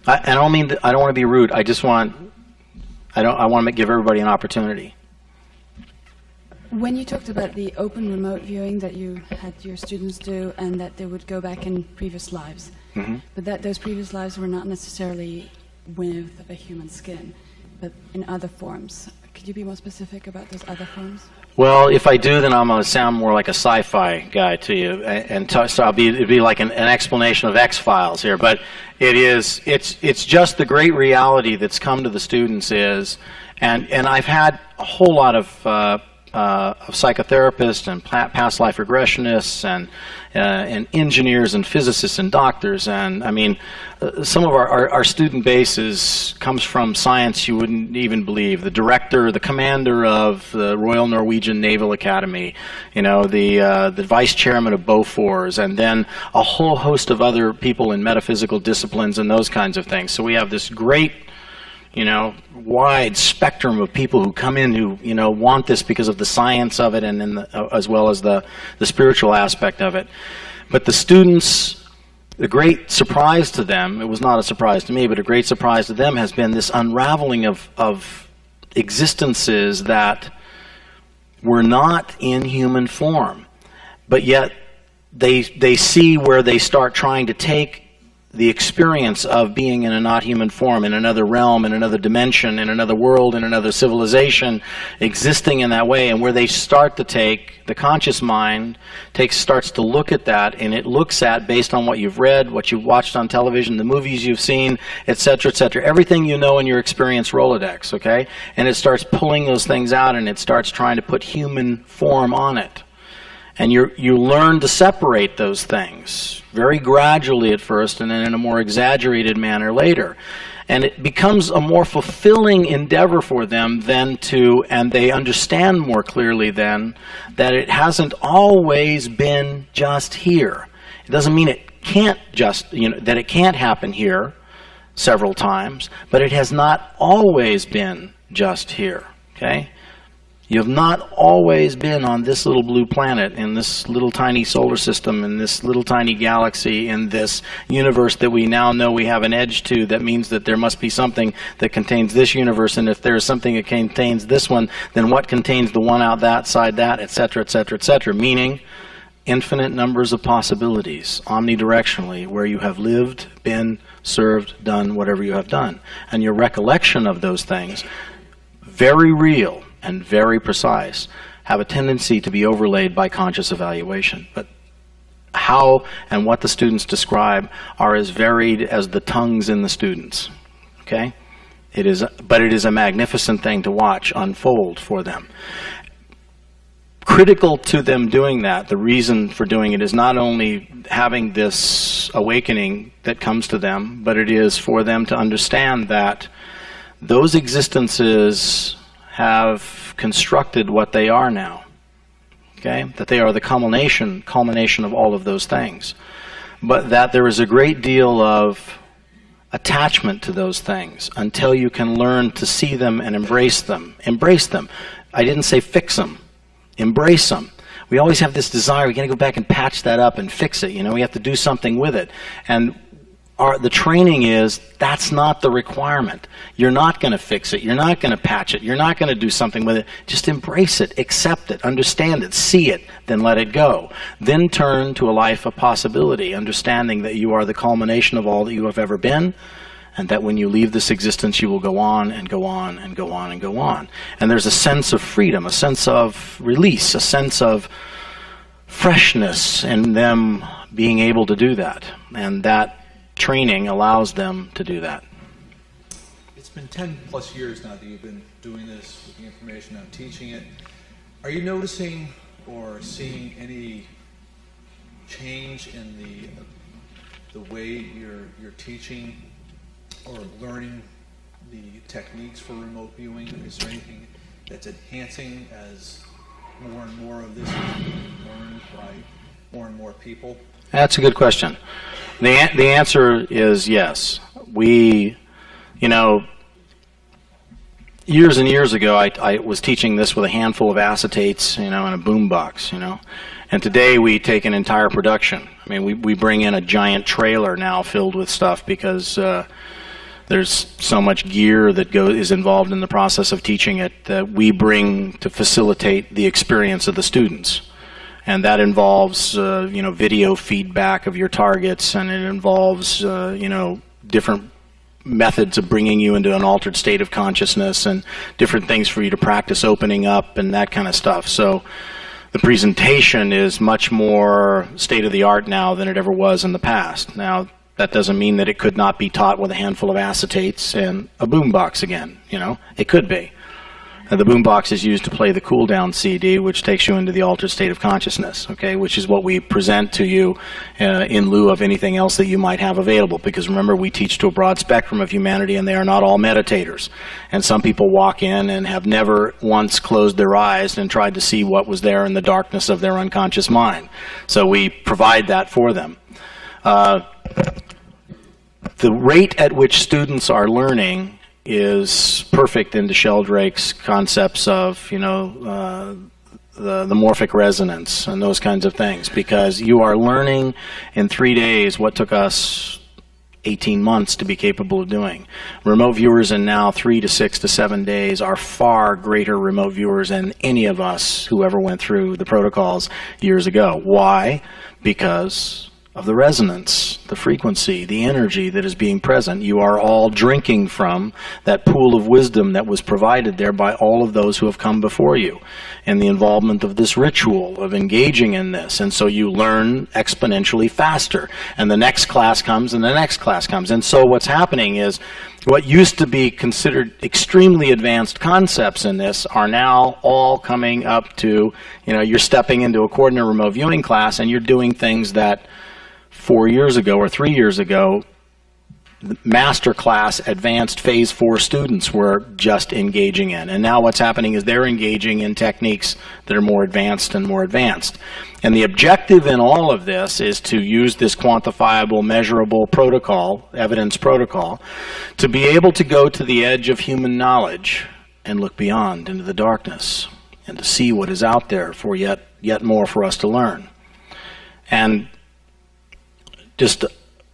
I don't mean I don't want to be rude. I just want to give everybody an opportunity. When you talked about the open remote viewing that you had your students do, and that they would go back in previous lives, but that those previous lives were not necessarily with a human skin, but in other forms. Could you be more specific about those other forms? Well, if I do, then I'm going to sound more like a sci-fi guy to you, and so it'd be like an explanation of X-Files here. But it's just the great reality that's come to the students is, and I've had a whole lot of psychotherapists and past life regressionists and engineers and physicists and doctors, and I mean some of our student base comes from science you wouldn't even believe. The director, the commander of the Royal Norwegian Naval Academy, you know, the vice chairman of Bofors, and then a whole host of other people in metaphysical disciplines and those kinds of things. So we have this great, you know, wide spectrum of people who come in who, you know, want this because of the science of it, and then as well as the spiritual aspect of it. But the students, the great surprise to them, it was not a surprise to me, but a great surprise to them has been this unraveling of existences that were not in human form, but yet they see where they start trying to take the experience of being in a not human form, in another realm, in another dimension, in another world, in another civilization, existing in that way, and where they start to take, the conscious mind starts to look at that, and it looks at, based on what you've read, what you've watched on television, the movies you've seen, etc., etc., everything you know in your experience Rolodex, okay? And it starts pulling those things out, and it starts trying to put human form on it. And you learn to separate those things very gradually at first, and then in a more exaggerated manner later. And it becomes a more fulfilling endeavor for them then and they understand more clearly then that it hasn't always been just here. It doesn't mean it can't just, you know, that it can't happen here several times, but it has not always been just here, okay? You have not always been on this little blue planet, in this little tiny solar system, in this little tiny galaxy, in this universe that we now know we have an edge to. That means that there must be something that contains this universe, and if there is something that contains this one, then what contains the one out that side that, etc., etc., etc., meaning infinite numbers of possibilities, omnidirectionally, where you have lived, been, served, done whatever you have done. And your recollection of those things, very real and very precise, have a tendency to be overlaid by conscious evaluation. But how and what the students describe are as varied as the tongues in the students, okay? But it is a magnificent thing to watch unfold for them. Critical to them doing that, the reason for doing it is not only having this awakening that comes to them, but it is for them to understand that those existences have constructed what they are now, okay? That they are the culmination of all of those things. But that there is a great deal of attachment to those things until you can learn to see them and embrace them. Embrace them. I didn't say fix them. Embrace them. we always have this desire, we got to go back and patch that up and fix it. You know, we have to do something with it. And the training is, that's not the requirement. You're not going to fix it. You're not going to patch it. You're not going to do something with it. Just embrace it, accept it, understand it, see it, then let it go. Then turn to a life of possibility, understanding that you are the culmination of all that you have ever been, and that when you leave this existence, you will go on and go on and go on and go on. And there's a sense of freedom, a sense of release, a sense of freshness in them being able to do that. And that training allows them to do that. It's been 10 plus years now that you've been doing this with the information, I'm teaching it. Are you noticing or seeing any change in the way you're teaching or learning the techniques for remote viewing? Is there anything that's enhancing as more and more of this is being learned by more and more people? That's a good question. The answer is yes. We, you know, years and years ago, I was teaching this with a handful of acetates, you know, in a boom box, you know. And today we take an entire production. I mean, we bring in a giant trailer now filled with stuff because there's so much gear that is involved in the process of teaching it that we bring to facilitate the experience of the students. And that involves, you know, video feedback of your targets, and it involves, you know, different methods of bringing you into an altered state of consciousness and different things for you to practice opening up and that kind of stuff. So the presentation is much more state-of-the-art now than it ever was in the past. Now, that doesn't mean that it could not be taught with a handful of acetates and a boombox again, you know. It could be. And the boombox is used to play the cool-down CD, which takes you into the altered state of consciousness, okay, which is what we present to you in lieu of anything else that you might have available. Because remember, we teach to a broad spectrum of humanity, and they are not all meditators. And some people walk in and have never once closed their eyes and tried to see what was there in the darkness of their unconscious mind. So we provide that for them. The rate at which students are learning is perfect into Sheldrake's concepts of, you know, the morphic resonance and those kinds of things, because you are learning in 3 days what took us 18 months to be capable of doing. Remote viewers in now 3 to 6 to 7 days are far greater remote viewers than any of us who ever went through the protocols years ago. Why? Because of the resonance, the frequency, the energy that is being present. You are all drinking from that pool of wisdom that was provided there by all of those who have come before you, and the involvement of this ritual of engaging in this. And so you learn exponentially faster. And the next class comes, and the next class comes. And so what's happening is what used to be considered extremely advanced concepts in this are now all coming up to, you know, you're stepping into a coordinate remote viewing class, and you're doing things that 4 years ago or 3 years ago, master class advanced phase 4 students were just engaging in. And now what's happening is they're engaging in techniques that are more advanced and more advanced. And the objective in all of this is to use this quantifiable, measurable protocol, evidence protocol, to be able to go to the edge of human knowledge and look beyond into the darkness and to see what is out there for yet more for us to learn. And just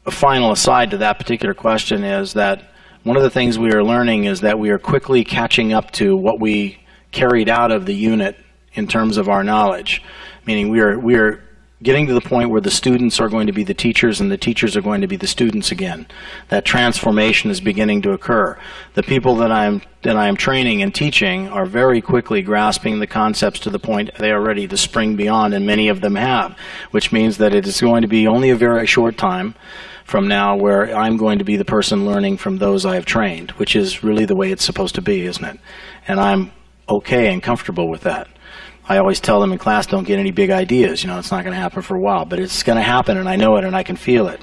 a final aside to that particular question is that one of the things we are learning is that we are quickly catching up to what we carried out of the unit in terms of our knowledge. Meaning we are getting to the point where the students are going to be the teachers and the teachers are going to be the students again. That transformation is beginning to occur. The people that I am training and teaching are very quickly grasping the concepts to the point they are ready to spring beyond, and many of them have, which means that it is going to be only a very short time from now where I'm going to be the person learning from those I have trained, which is really the way it's supposed to be, isn't it? And I'm okay and comfortable with that. I always tell them in class, don't get any big ideas. You know, it's not going to happen for a while, but it's going to happen, and I know it, and I can feel it.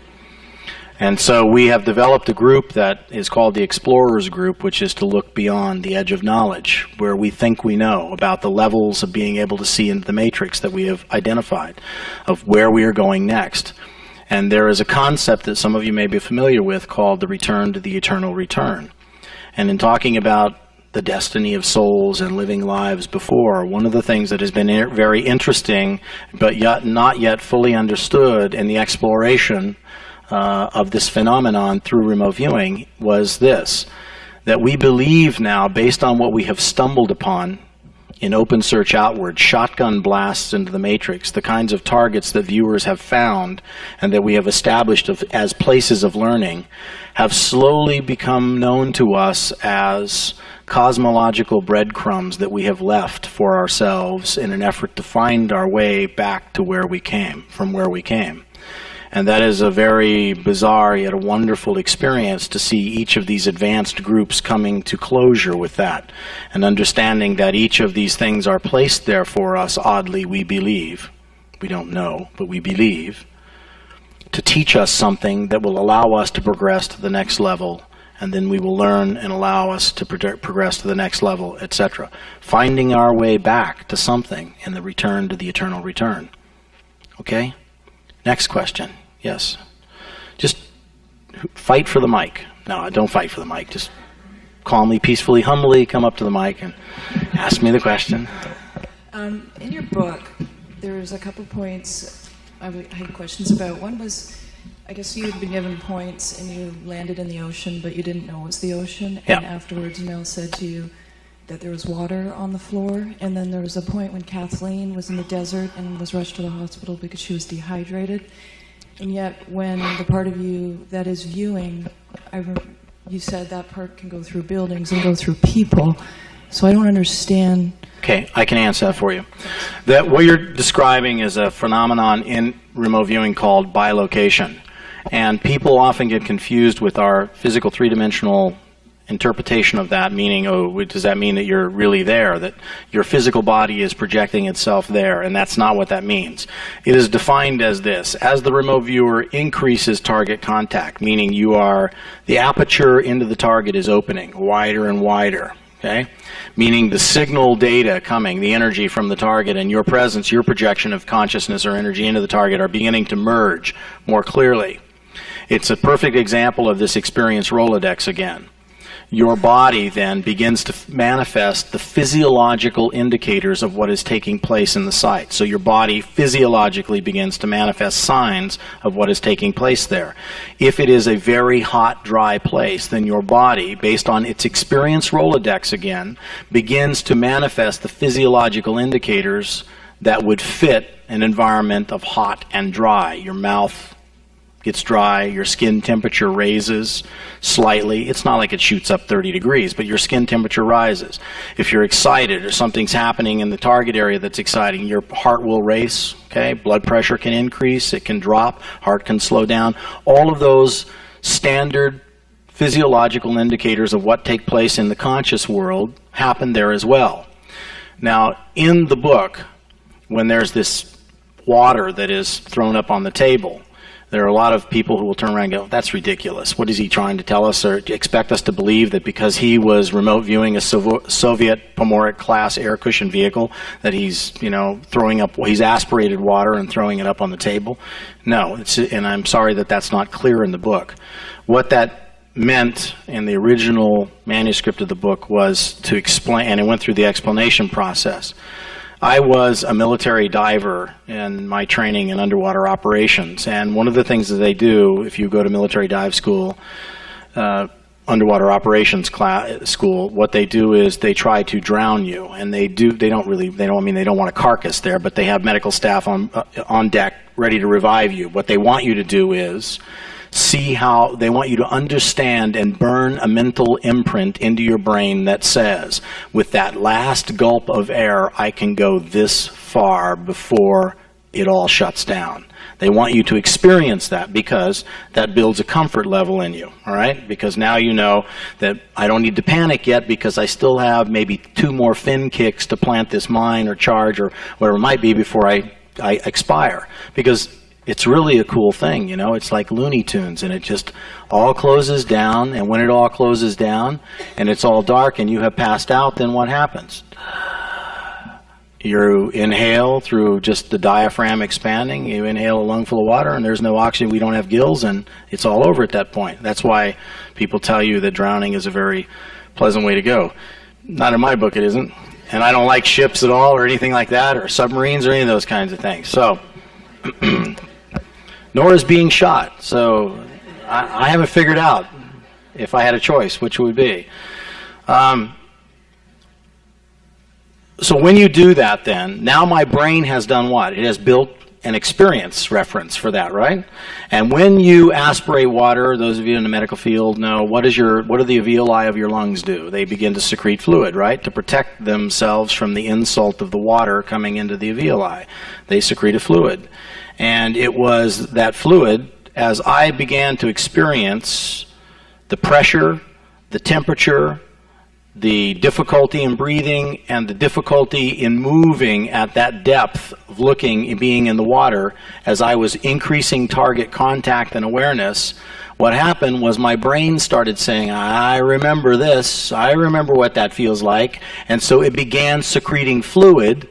And so we have developed a group that is called the Explorers Group, which is to look beyond the edge of knowledge, where we think we know about the levels of being able to see into the matrix that we have identified, of where we are going next. And there is a concept that some of you may be familiar with called the return to the eternal return. And in talking about the destiny of souls and living lives before, one of the things that has been very interesting but yet not yet fully understood in the exploration of this phenomenon through remote viewing was this, that we believe now, based on what we have stumbled upon in open search outward, shotgun blasts into the matrix, the kinds of targets that viewers have found and that we have established as places of learning, have slowly become known to us as cosmological breadcrumbs that we have left for ourselves in an effort to find our way back to where we came, from where we came. And that is a very bizarre yet a wonderful experience to see each of these advanced groups coming to closure with that and understanding that each of these things are placed there for us, oddly, we believe. We don't know, but we believe, to teach us something that will allow us to progress to the next level, and then we will learn and allow us to progress to the next level, etc. Finding our way back to something in the return to the eternal return. Okay? Next question. Yes. Just fight for the mic. No, don't fight for the mic. Just calmly, peacefully, humbly come up to the mic and ask me the question. In your book, there's a couple points I had questions about. One was, I guess you had been given points and you landed in the ocean, but you didn't know it was the ocean. Yeah. And afterwards, Mel said to you that there was water on the floor. And then there was a point when Kathleen was in the desert and was rushed to the hospital because she was dehydrated. And yet, when the part of you that is viewing, you said that part can go through buildings and go through people. So I don't understand. Okay, I can answer that for you. That what you're describing is a phenomenon in remote viewing called bilocation. And people often get confused with our physical three-dimensional interpretation of that, meaning, oh, does that mean that you're really there, that your physical body is projecting itself there? And that's not what that means. It is defined as this: as the remote viewer increases target contact, meaning the aperture into the target is opening wider and wider, okay? Meaning the signal data coming, the energy from the target, and your presence, your projection of consciousness or energy into the target are beginning to merge more clearly. It's a perfect example of this experience Rolodex again. Your body then begins to manifest the physiological indicators of what is taking place in the site. So your body physiologically begins to manifest signs of what is taking place there. If it is a very hot, dry place, then your body, based on its experience Rolodex again, begins to manifest the physiological indicators that would fit an environment of hot and dry. Your mouth gets dry, your skin temperature raises slightly. It's not like it shoots up 30 degrees, but your skin temperature rises. If you're excited or something's happening in the target area that's exciting, your heart will race, okay? Blood pressure can increase, it can drop, heart can slow down. All of those standard physiological indicators of what take place in the conscious world happen there as well. Now, in the book, when there's this water that is thrown up on the table, there are a lot of people who will turn around and go, that's ridiculous. What is he trying to tell us, or expect us to believe that because he was remote viewing a Soviet Pomorit class air cushion vehicle that he's, throwing up, he's aspirated water and throwing it up on the table? No, and I'm sorry that that's not clear in the book. What that meant in the original manuscript of the book was to explain, and it went through the explanation process. I was a military diver in my training in underwater operations, and one of the things that they do if you go to military dive school, underwater operations school, what they do is they try to drown you, and they don't want a carcass there, but they have medical staff on deck ready to revive you. What they want you to do is see how they want you to understand and burn a mental imprint into your brain that says, with that last gulp of air, I can go this far before it all shuts down. They want you to experience that because that builds a comfort level in you, all right? Because now you know that I don't need to panic yet because I still have maybe 2 more fin kicks to plant this mine or charge or whatever it might be before I expire. Because it's really a cool thing, it's like Looney Tunes, and it just all closes down, and when it all closes down and it's all dark and you have passed out, then what happens? You inhale through just the diaphragm expanding, you inhale a lungful of water and there's no oxygen, we don't have gills, and it's all over at that point. That's why people tell you that drowning is a very pleasant way to go. Not in my book it isn't. And I don't like ships at all or anything like that, or submarines or any of those kinds of things. So, nor is being shot. So I haven't figured out, if I had a choice, which it would be. So when you do that then, now my brain has done what? It has built an experience reference for that, right? And when you aspirate water, those of you in the medical field know, what do the alveoli of your lungs do? They begin to secrete fluid, right? To protect themselves from the insult of the water coming into the alveoli. They secrete a fluid. And it was that fluid, as I began to experience the pressure, the temperature, the difficulty in breathing, and the difficulty in moving at that depth of looking and being in the water, as I was increasing target contact and awareness, what happened was my brain started saying, I remember this, I remember what that feels like, and so it began secreting fluid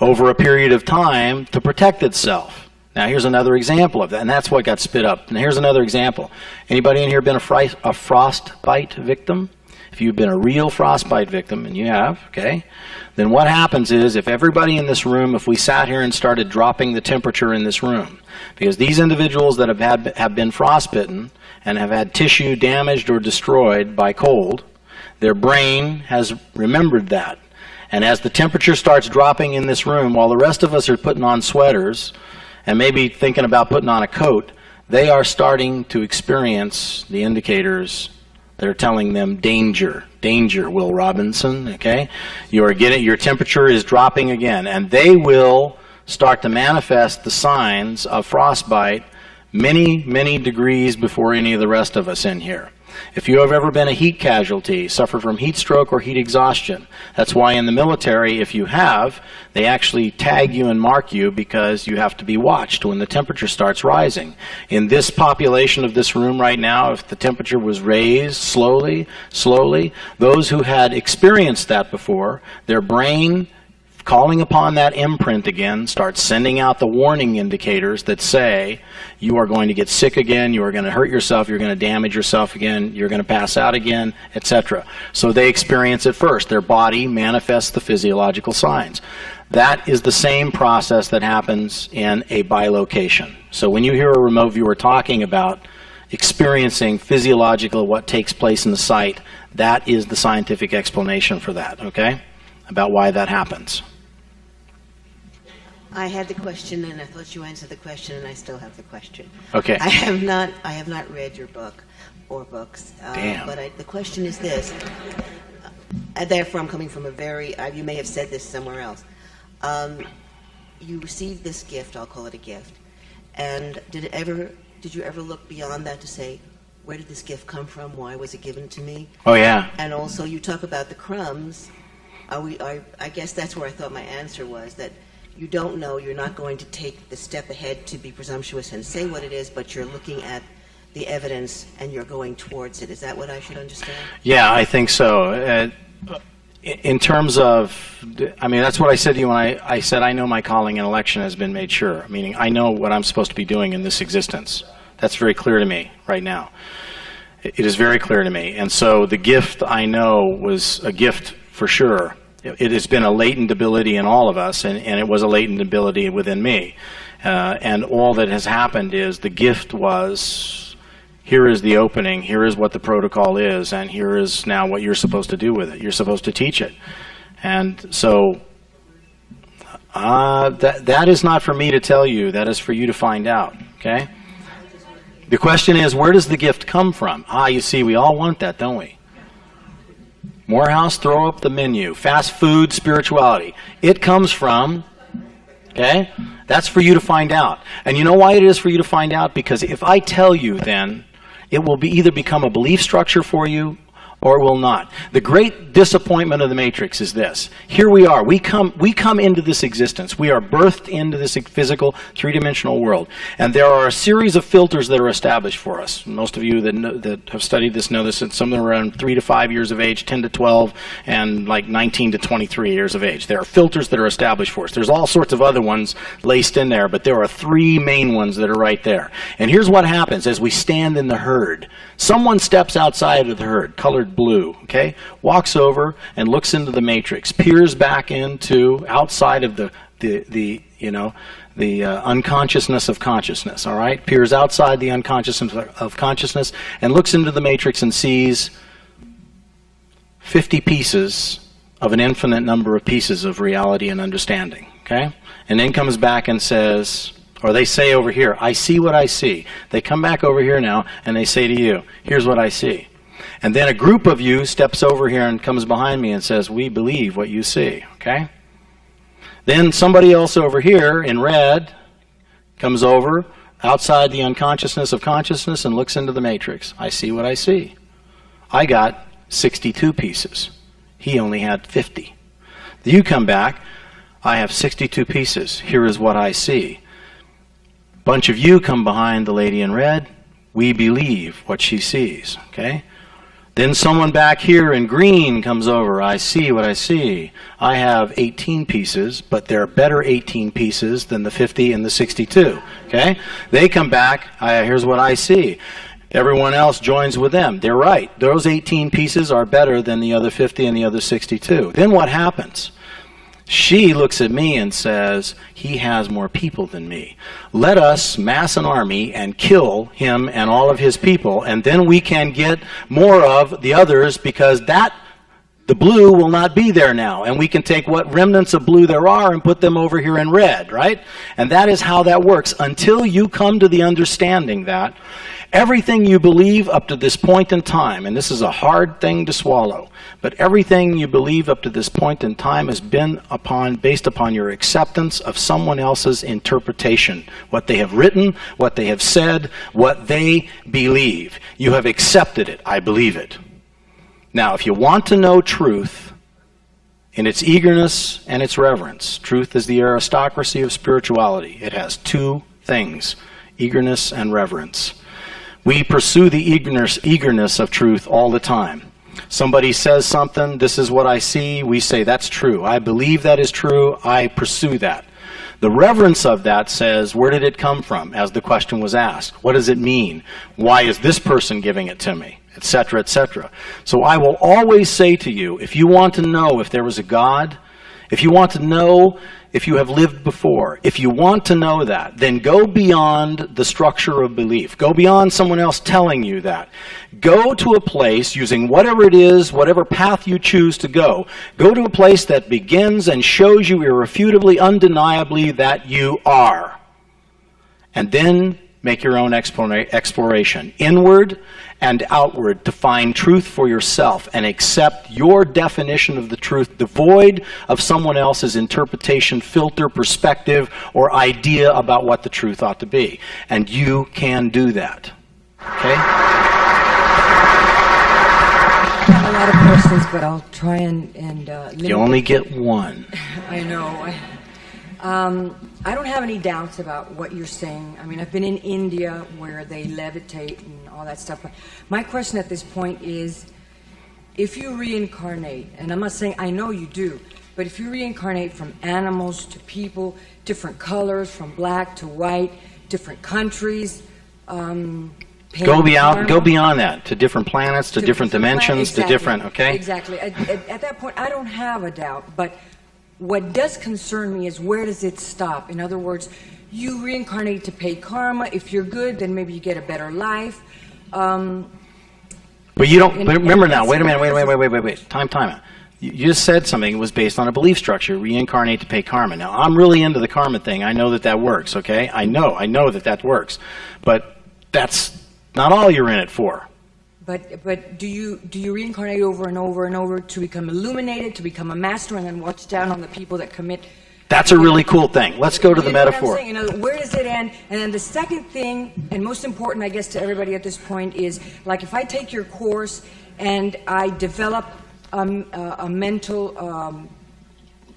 over a period of time to protect itself. Now here's another example of that, and that's what got spit up. And here's another example. Anybody in here been a frostbite victim? If you've been a real frostbite victim, and you have, okay, then what happens is, if everybody in this room, if we sat here and started dropping the temperature in this room, because these individuals that have been frostbitten and have had tissue damaged or destroyed by cold, their brain has remembered that. And as the temperature starts dropping in this room, while the rest of us are putting on sweaters and maybe thinking about putting on a coat, they are starting to experience the indicators that are telling them danger, danger, Will Robinson, okay? Your temperature is dropping again, and they will start to manifest the signs of frostbite many, many degrees before any of the rest of us in here. If you have ever been a heat casualty, suffered from heat stroke or heat exhaustion, that's why in the military, if you have, they actually tag you and mark you because you have to be watched when the temperature starts rising. In this population of this room right now, if the temperature was raised slowly, those who had experienced that before, their brain, calling upon that imprint again, starts sending out the warning indicators that say you are going to get sick again, you are going to hurt yourself, you're going to damage yourself again, you're going to pass out again, etc. So they experience it first. Their body manifests the physiological signs. That is the same process that happens in a bilocation. So when you hear a remote viewer talking about experiencing physiological what takes place in the site, that is the scientific explanation for that, okay? About why that happens. I had the question, and I thought you answered the question, and I still have the question. Okay. I have not read your book or books. Damn. But the question is this. Therefore, I'm coming from a very. You may have said this somewhere else. You received this gift. I'll call it a gift. And did you ever look beyond that to say, where did this gift come from? Why was it given to me? Oh yeah. And also, you talk about the crumbs. I guess that's where I thought my answer was, that you don't know, you're not going to take the step ahead to be presumptuous and say what it is, but you're looking at the evidence and you're going towards it. Is that what I should understand? Yeah, I think so. In terms of, I mean, that's what I said to you when I said I know my calling and election has been made sure, meaning I know what I'm supposed to be doing in this existence. That's very clear to me right now. It is very clear to me. And so the gift I know was a gift for sure. It has been a latent ability in all of us, and it was a latent ability within me. And all that has happened is the gift was, here is the opening, here is what the protocol is, and here is now what you're supposed to do with it. You're supposed to teach it. And so that is not for me to tell you. That is for you to find out, okay? The question is, where does the gift come from? You see, we all want that, don't we? Morehouse, throw up the menu. Fast food, spirituality. It comes from, okay? That's for you to find out. And you know why it is for you to find out? Because if I tell you, then it will either become a belief structure for you or it will not. The great disappointment of the Matrix is this. Here we are. We come into this existence. We are birthed into this physical, three-dimensional world. And there are a series of filters that are established for us. Most of you that have studied this know this. Some of them are around 3 to 5 years of age, 10 to 12, and like 19 to 23 years of age. There are filters that are established for us. There's all sorts of other ones laced in there, but there are 3 main ones that are right there. And here's what happens as we stand in the herd. Someone steps outside of the herd, colored solid blue, okay? Walks over and looks into the matrix, peers back into outside of the unconsciousness of consciousness, all right? Peers outside the unconsciousness of consciousness and looks into the matrix and sees 50 pieces of an infinite number of pieces of reality and understanding, okay? And then comes back and says, or they say over here, I see what I see. They come back over here now and they say to you, here's what I see. And then a group of you steps over here and comes behind me and says, we believe what you see, okay? Then somebody else over here in red comes over outside the unconsciousness of consciousness and looks into the matrix. I see what I see. I got 62 pieces. He only had 50. You come back, I have 62 pieces. Here is what I see. Bunch of you come behind the lady in red. We believe what she sees, okay? Then someone back here in green comes over. I see what I see. I have 18 pieces, but they're better 18 pieces than the 50 and the 62, okay? They come back. Here's what I see. Everyone else joins with them. They're right. Those 18 pieces are better than the other 50 and the other 62. Then what happens? She looks at me and says, he has more people than me. Let us mass an army and kill him and all of his people, and then we can get more of the others, because the blue will not be there now. And we can take what remnants of blue there are and put them over here in red, right? And that is how that works. Until you come to the understanding that everything you believe up to this point in time, and this is a hard thing to swallow, but everything you believe up to this point in time has been based upon your acceptance of someone else's interpretation. What they have written, what they have said, what they believe. You have accepted it. I believe it. Now, if you want to know truth in its eagerness and its reverence, truth is the aristocracy of spirituality. It has two things, eagerness and reverence. We pursue the eagerness of truth all the time. Somebody says something, this is what I see, we say, that's true. I believe that is true, I pursue that. The reverence of that says, where did it come from, as the question was asked? What does it mean? Why is this person giving it to me? Etc., etc. So I will always say to you, if you want to know if there was a God, if you want to know if you have lived before, if you want to know that, then go beyond the structure of belief. Go beyond someone else telling you that. Go to a place using whatever it is, whatever path you choose to go. Go to a place that begins and shows you irrefutably, undeniably that you are. And then make your own exploration, inward and outward, to find truth for yourself and accept your definition of the truth, devoid of someone else's interpretation, filter, perspective, or idea about what the truth ought to be. And you can do that. Okay? I have a lot of questions, but I'll try and limit. You only get one. I know. I don't have any doubts about what you're saying. I mean, I've been in India where they levitate and all that stuff. But my question at this point is, if you reincarnate, and I'm not saying I know you do, but if you reincarnate from animals to people, different colors, from black to white, different countries, go beyond that, to different planets, to different dimensions, exactly, to different, okay? Exactly. At that point, I don't have a doubt, but what does concern me is, where does it stop? In other words, you reincarnate to pay karma. If you're good, then maybe you get a better life. But you don't, remember now, wait a minute, wait. Time out. You just said something that was based on a belief structure, reincarnate to pay karma. Now, I'm really into the karma thing. I know that that works, okay? I know that that works. But that's not all you're in it for. But do you reincarnate over and over and over to become illuminated, to become a master, and then watch down on the people that commit? That's a really cool thing. Let's go to the metaphor. What I'm saying? Where does it end? And then the second thing, and most important, I guess, to everybody at this point is, like, if I take your course and I develop a mental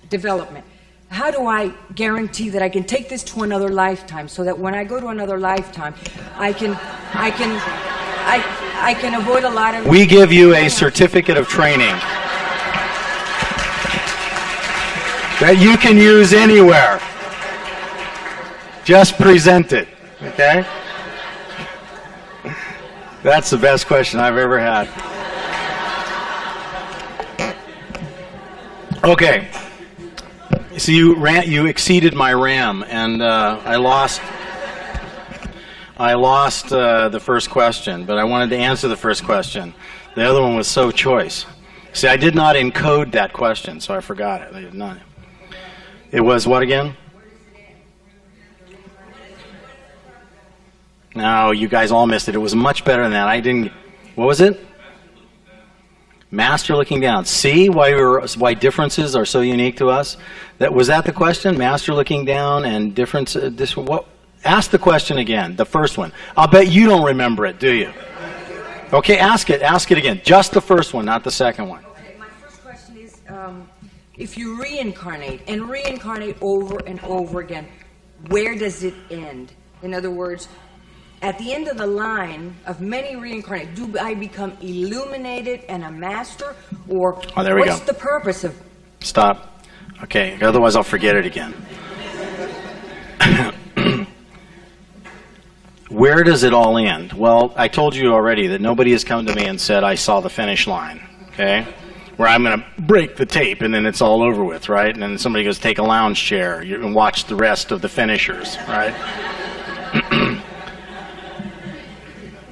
development, how do I guarantee that I can take this to another lifetime, so that when I go to another lifetime, I can avoid a lot of... We give you a certificate of training that you can use anywhere. Just present it, okay? That's the best question I've ever had. Okay. So you exceeded my RAM, and I lost the first question, but I wanted to answer the first question. The other one was so choice. See, I did not encode that question, so I forgot it. I did not. It was what again? No, you guys all missed it. It was much better than that. I didn't. What was it? Master looking down. See why differences are so unique to us? Was that the question? Master looking down and difference. What? Ask the question again. The first one. I'll bet you don't remember it, do you? Okay, ask it. Ask it again. Just the first one, not the second one. Okay, my first question is, if you reincarnate and reincarnate over and over again, where does it end? In other words, at the end of the line of many reincarnate, do I become illuminated and a master, or there we what's go. The purpose of? Stop. Okay, otherwise I'll forget it again. Where does it all end? Well, I told you already that nobody has come to me and said, I saw the finish line, okay? Where I'm going to break the tape and then it's all over with, right? And then somebody goes, take a lounge chair and watch the rest of the finishers, right?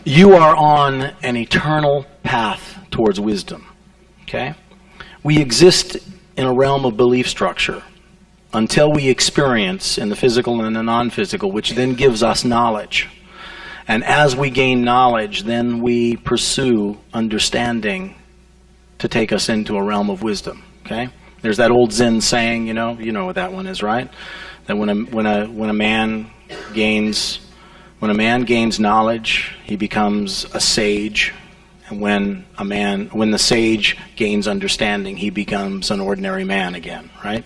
You are on an eternal path towards wisdom, okay? We exist in a realm of belief structure until we experience in the physical and the non-physical, which then gives us knowledge. And as we gain knowledge, then we pursue understanding to take us into a realm of wisdom, okay? There's that old Zen saying, you know what that one is, right? That when a man gains knowledge, he becomes a sage, and when the sage gains understanding, he becomes an ordinary man again, right?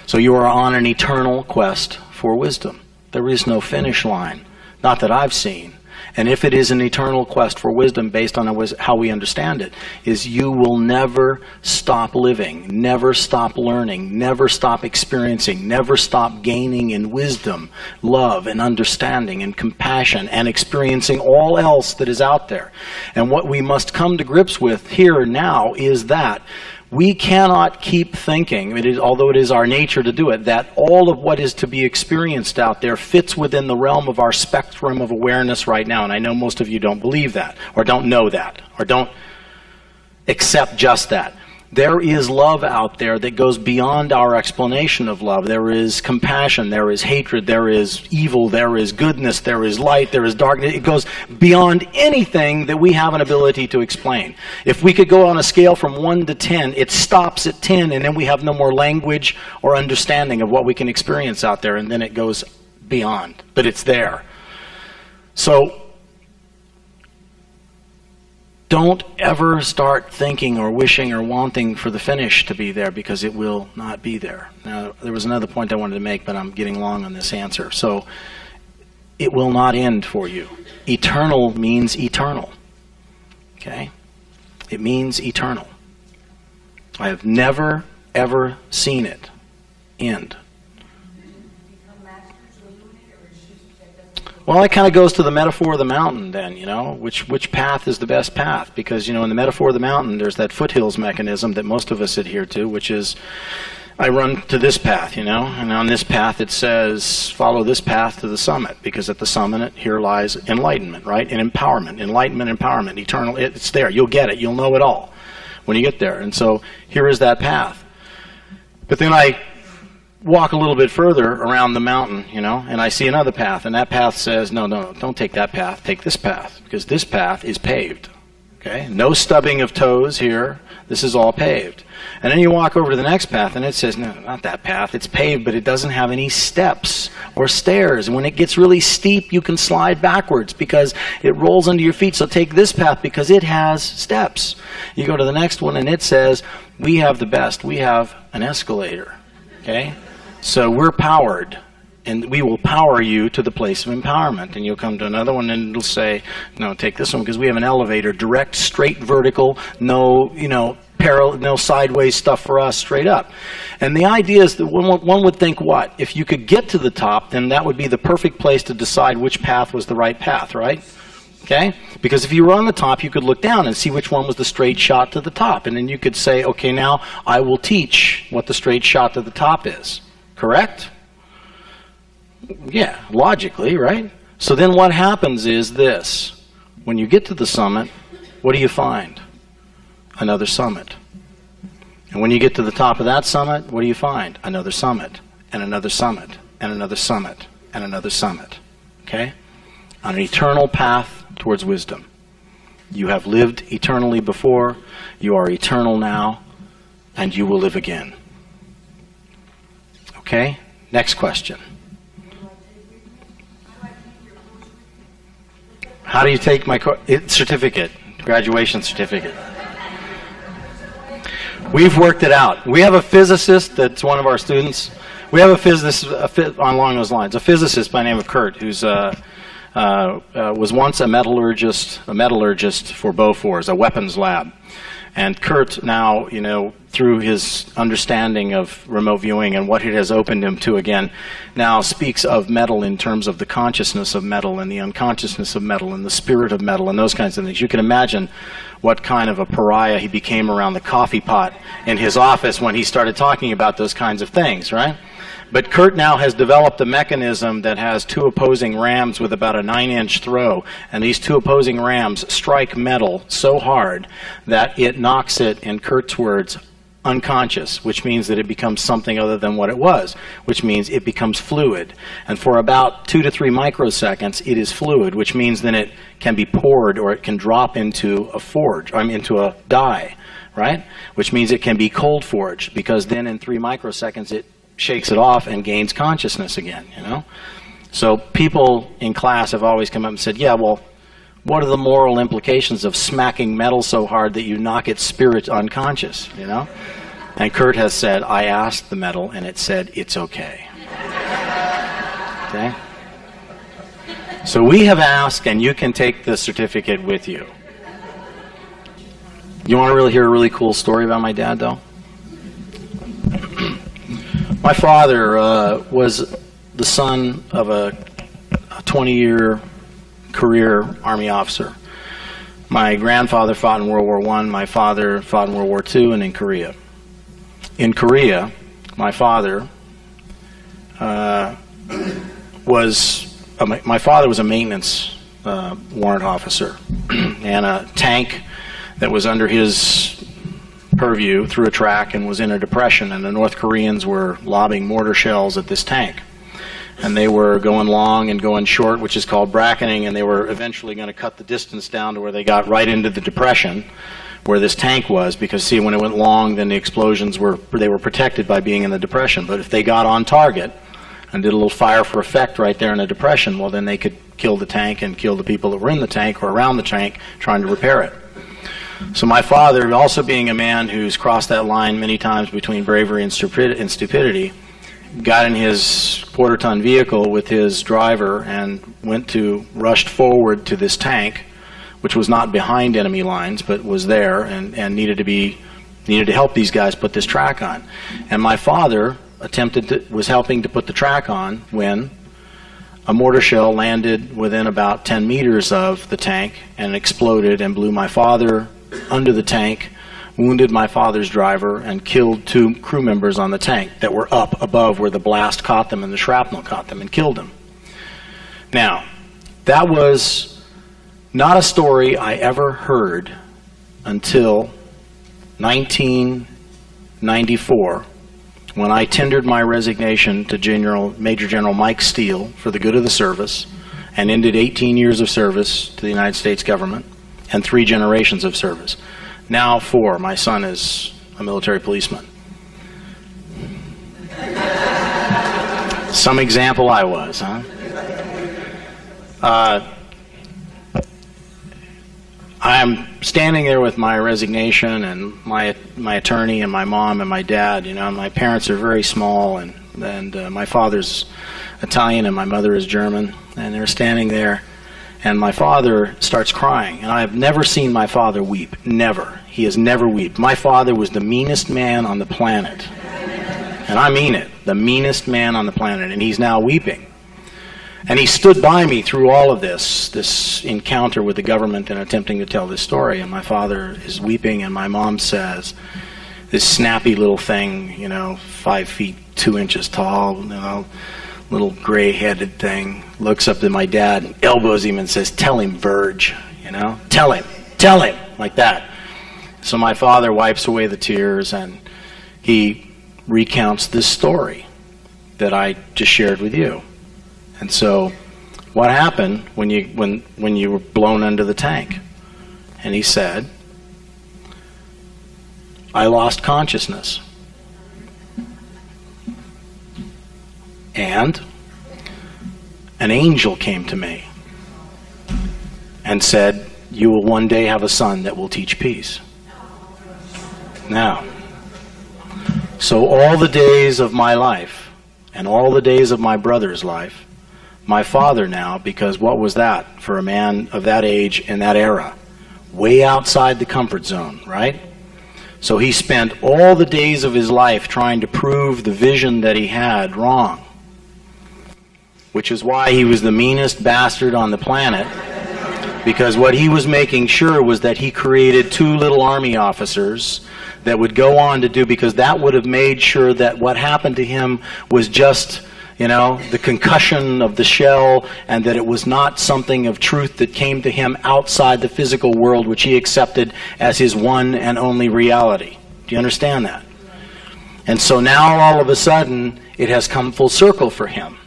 So you are on an eternal quest for wisdom. There is no finish line, not that I've seen. And if it is an eternal quest for wisdom based on how we understand it, is you will never stop living, never stop learning, never stop experiencing, never stop gaining in wisdom, love, and understanding, and compassion, and experiencing all else that is out there. And what we must come to grips with here and now is that we cannot keep thinking, although it is our nature to do it, that all of what is to be experienced out there fits within the realm of our spectrum of awareness right now. And I know most of you don't believe that, or don't know that, or don't accept just that. There is love out there that goes beyond our explanation of love. There is compassion, there is hatred, there is evil, there is goodness, there is light, there is darkness. It goes beyond anything that we have an ability to explain. If we could go on a scale from 1 to 10, it stops at 10, and then we have no more language or understanding of what we can experience out there, and then it goes beyond. But it's there. So don't ever start thinking or wishing or wanting for the finish to be there, because it will not be there. Now, there was another point I wanted to make, but I'm getting long on this answer. So, it will not end for you. Eternal means eternal. Okay? It means eternal. I have never, ever seen it end. Well, that kind of goes to the metaphor of the mountain then, which path is the best path? Because, in the metaphor of the mountain, there's that foothills mechanism that most of us adhere to, which is, I run to this path, and on this path it says, follow this path to the summit, because at the summit here lies enlightenment, right? And empowerment, empowerment, eternal, it's there. You'll get it. You'll know it all when you get there. And so here is that path. But then I walk a little bit further around the mountain, and I see another path, and that path says, no, don't take that path, take this path, because this path is paved, okay? No stubbing of toes here, this is all paved. And then you walk over to the next path, and it says, no, not that path, it's paved, but it doesn't have any steps or stairs, and when it gets really steep, you can slide backwards, because it rolls under your feet, so take this path, because it has steps. You go to the next one, and it says, we have the best, we have an escalator, okay? So we're powered, and we will power you to the place of empowerment. And you'll come to another one, and it'll say, no, take this one, because we have an elevator, direct, straight, vertical, no, parallel, no sideways stuff for us, straight up. And the idea is that one would think, what? If you could get to the top, then that would be the perfect place to decide which path was the right path, right? Okay? Because if you were on the top, you could look down and see which one was the straight shot to the top. And then you could say, okay, now I will teach what the straight shot to the top is. Correct? Yeah, logically, right? So then what happens is this. When you get to the summit, what do you find? Another summit. And when you get to the top of that summit, what do you find? Another summit, and another summit, and another summit, and another summit. Okay? On an eternal path towards wisdom. You have lived eternally before, you are eternal now, and you will live again. Okay? Next question. How do you take my certificate, graduation certificate? We've worked it out. We have a physicist that's one of our students. We have a physicist along those lines, a physicist by the name of Kurt, who's was once a metallurgist for Bofors, a weapons lab. And Kurt now, you know, through his understanding of remote viewing and what it has opened him to again, now speaks of metal in terms of the consciousness of metal and the unconsciousness of metal and the spirit of metal and those kinds of things. You can imagine what kind of a pariah he became around the coffee pot in his office when he started talking about those kinds of things, right? But Kurt now has developed a mechanism that has two opposing rams with about a 9-inch throw, and these two opposing rams strike metal so hard that it knocks it, in Kurt's words, unconscious, which means that it becomes something other than what it was, which means it becomes fluid. And for about 2 to 3 microseconds, it is fluid, which means then it can be poured or it can drop into a forge, into a die, right? Which means it can be cold forged, because then in 3 microseconds it shakes it off and gains consciousness again, you know? So people in class have always come up and said, yeah, well, what are the moral implications of smacking metal so hard that you knock its spirit unconscious, you know? And Kurt has said, I asked the metal and it said, it's okay. Okay? So we have asked, and you can take the certificate with you. You want to really hear a really cool story about my dad, though? My father was the son of a 20-year career Army officer. My grandfather fought in World War I, my father fought in World War II and in Korea. In Korea, my father was a maintenance warrant officer, and a tank that was under his purview through a track and was in a depression, and the North Koreans were lobbing mortar shells at this tank. And they were going long and going short, which is called bracketing, and they were eventually going to cut the distance down to where they got right into the depression where this tank was, because see, when it went long, then the explosions were protected by being in the depression. But if they got on target and did a little fire for effect right there in the depression, well, then they could kill the tank and kill the people that were in the tank or around the tank trying to repair it. So my father, also being a man who's crossed that line many times between bravery and stupidity, got in his quarter-ton vehicle with his driver and rushed forward to this tank, which was not behind enemy lines, but was there and needed to help these guys put this track on. And my father was helping to put the track on when a mortar shell landed within about 10 meters of the tank and exploded and blew my father under the tank, wounded my father's driver, and killed 2 crew members on the tank that were up above where the blast caught them and the shrapnel caught them and killed them. Now, that was not a story I ever heard until 1994, when I tendered my resignation to Major General Mike Steele for the good of the service, and ended 18 years of service to the United States government and 3 generations of service. Now 4. My son is a military policeman. Some example I was, huh? I'm standing there with my resignation and my attorney and my mom and my dad. You know, my parents are very small, and my father's Italian and my mother is German, and they're standing there. And my father starts crying, and I have never seen my father weep. Never. He has never wept. My father was the meanest man on the planet. And I mean it. The meanest man on the planet. And he's now weeping. And he stood by me through all of this encounter with the government and attempting to tell this story. And my father is weeping, and my mom says, this snappy little thing, 5 feet 2 inches tall, little gray-headed thing, looks up to my dad and elbows him and says, tell him, Verge, tell him, like that. So my father wipes away the tears, and he recounts this story that I just shared with you. And so what happened when you were blown under the tank? And he said, I lost consciousness. And an angel came to me and said, you will one day have a son that will teach peace. Now, so all the days of my life and all the days of my brother's life, my father now, because what was that for a man of that age in that era? Way outside the comfort zone, right? So he spent all the days of his life trying to prove the vision that he had wrong, which is why he was the meanest bastard on the planet, because what he was making sure was that he created 2 little army officers that would go on to do, because that would have made sure that what happened to him was just, the concussion of the shell, and that it was not something of truth that came to him outside the physical world, which he accepted as his one and only reality. Do you understand that? And so now all of a sudden, it has come full circle for him.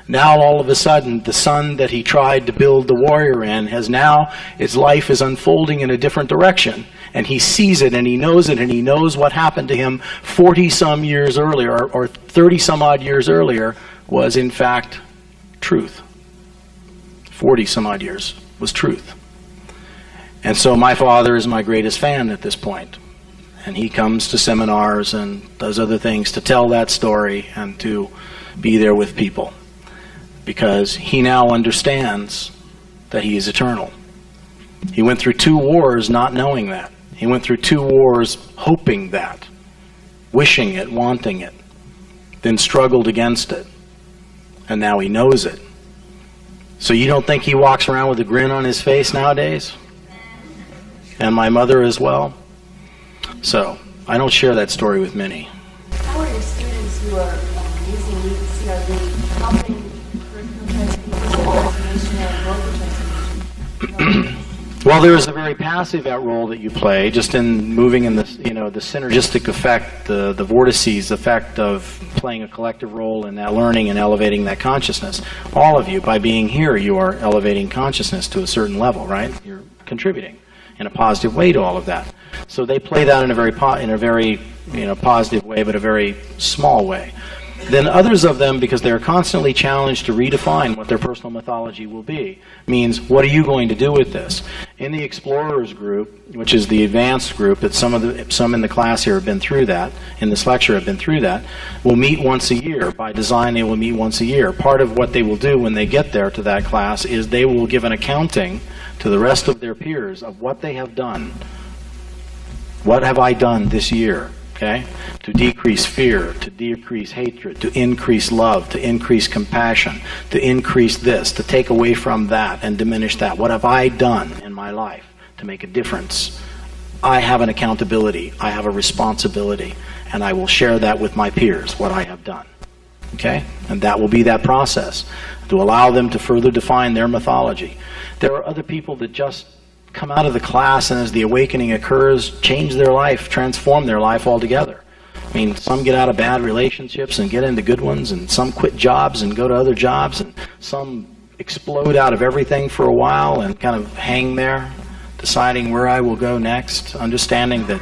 Now all of a sudden, the son that he tried to build the warrior in has now, his life is unfolding in a different direction. And he sees it, and he knows it, and he knows what happened to him 40-some years earlier, or 30-some-odd years earlier, was in fact truth. 40-some-odd years was truth. And so my father is my greatest fan at this point. And he comes to seminars and does other things to tell that story and to be there with people, because he now understands that he is eternal. He went through 2 wars not knowing that. He went through 2 wars hoping that, wishing it, wanting it, then struggled against it, and now he knows it. So you don't think he walks around with a grin on his face nowadays? And my mother as well? So I don't share that story with many. How are your students who are using CRV helping curriculum transformation and global transformation? Well, there is a very passive role that you play, just in moving in the, the synergistic effect, the vortices effect of playing a collective role in that learning and elevating that consciousness. All of you, by being here, you are elevating consciousness to a certain level, right? You're contributing in a positive way to all of that. So they play that in a very positive way, but a very small way. Then others of them, because they're constantly challenged to redefine what their personal mythology will be, means, what are you going to do with this? In the Explorers group, which is the advanced group, that some in the class here have been through that, in this lecture have been through that, will meet once a year. By design, they will meet once a year. Part of what they will do when they get there to that class is they will give an accounting to the rest of their peers of what they have done. What have I done this year? Okay? To decrease fear, to decrease hatred, to increase love, to increase compassion, to increase this, to take away from that and diminish that. What have I done in my life to make a difference? I have an accountability, I have a responsibility, and I will share that with my peers, what I have done. Okay? And that will be that process, to allow them to further define their mythology. There are other people that just come out of the class, and as the awakening occurs, change their life, transform their life altogether. I mean, some get out of bad relationships and get into good ones, and some quit jobs and go to other jobs, and some explode out of everything for a while and kind of hang there, deciding where I will go next, understanding that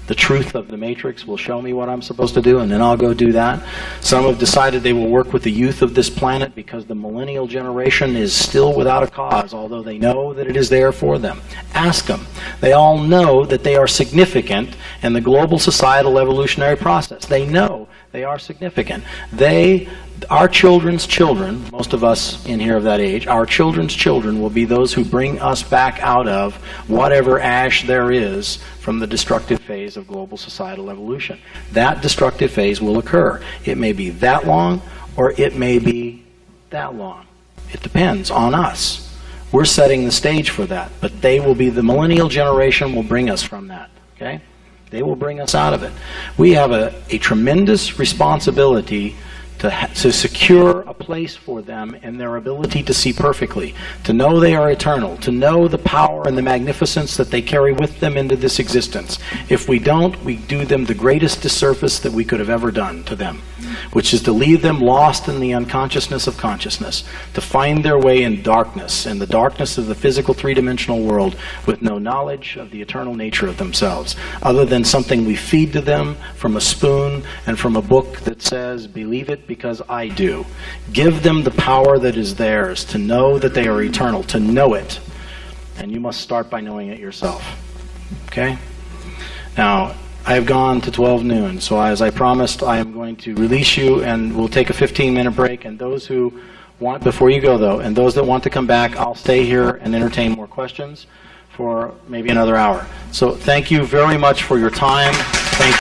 the truth of the matrix will show me what I'm supposed to do, and then I'll go do that. Some have decided they will work with the youth of this planet because the millennial generation is still without a cause, although they know that it is there for them. Ask them. They all know that they are significant in the global societal evolutionary process. They know they are significant. Our children's children, most of us in here of that age, our children's children will be those who bring us back out of whatever ash there is from the destructive phase of global societal evolution. That destructive phase will occur. It may be that long, or it may be that long. It depends on us. We're setting the stage for that, but they will be, the millennial generation will bring us from that, okay? They will bring us out of it. We have a tremendous responsibility to secure a place for them in their ability to see perfectly, to know they are eternal, to know the power and the magnificence that they carry with them into this existence. If we don't, we do them the greatest disservice that we could have ever done to them, which is to leave them lost in the unconsciousness of consciousness, to find their way in darkness, in the darkness of the physical three-dimensional world, with no knowledge of the eternal nature of themselves, other than something we feed to them from a spoon and from a book that says, believe it because I do. Give them the power that is theirs to know that they are eternal, to know it. And you must start by knowing it yourself. Okay? Now, I have gone to 12 noon, so as I promised, I am going to release you, and we'll take a 15-minute break. And those who want, before you go though, and those that want to come back, I'll stay here and entertain more questions for maybe another hour. So thank you very much for your time.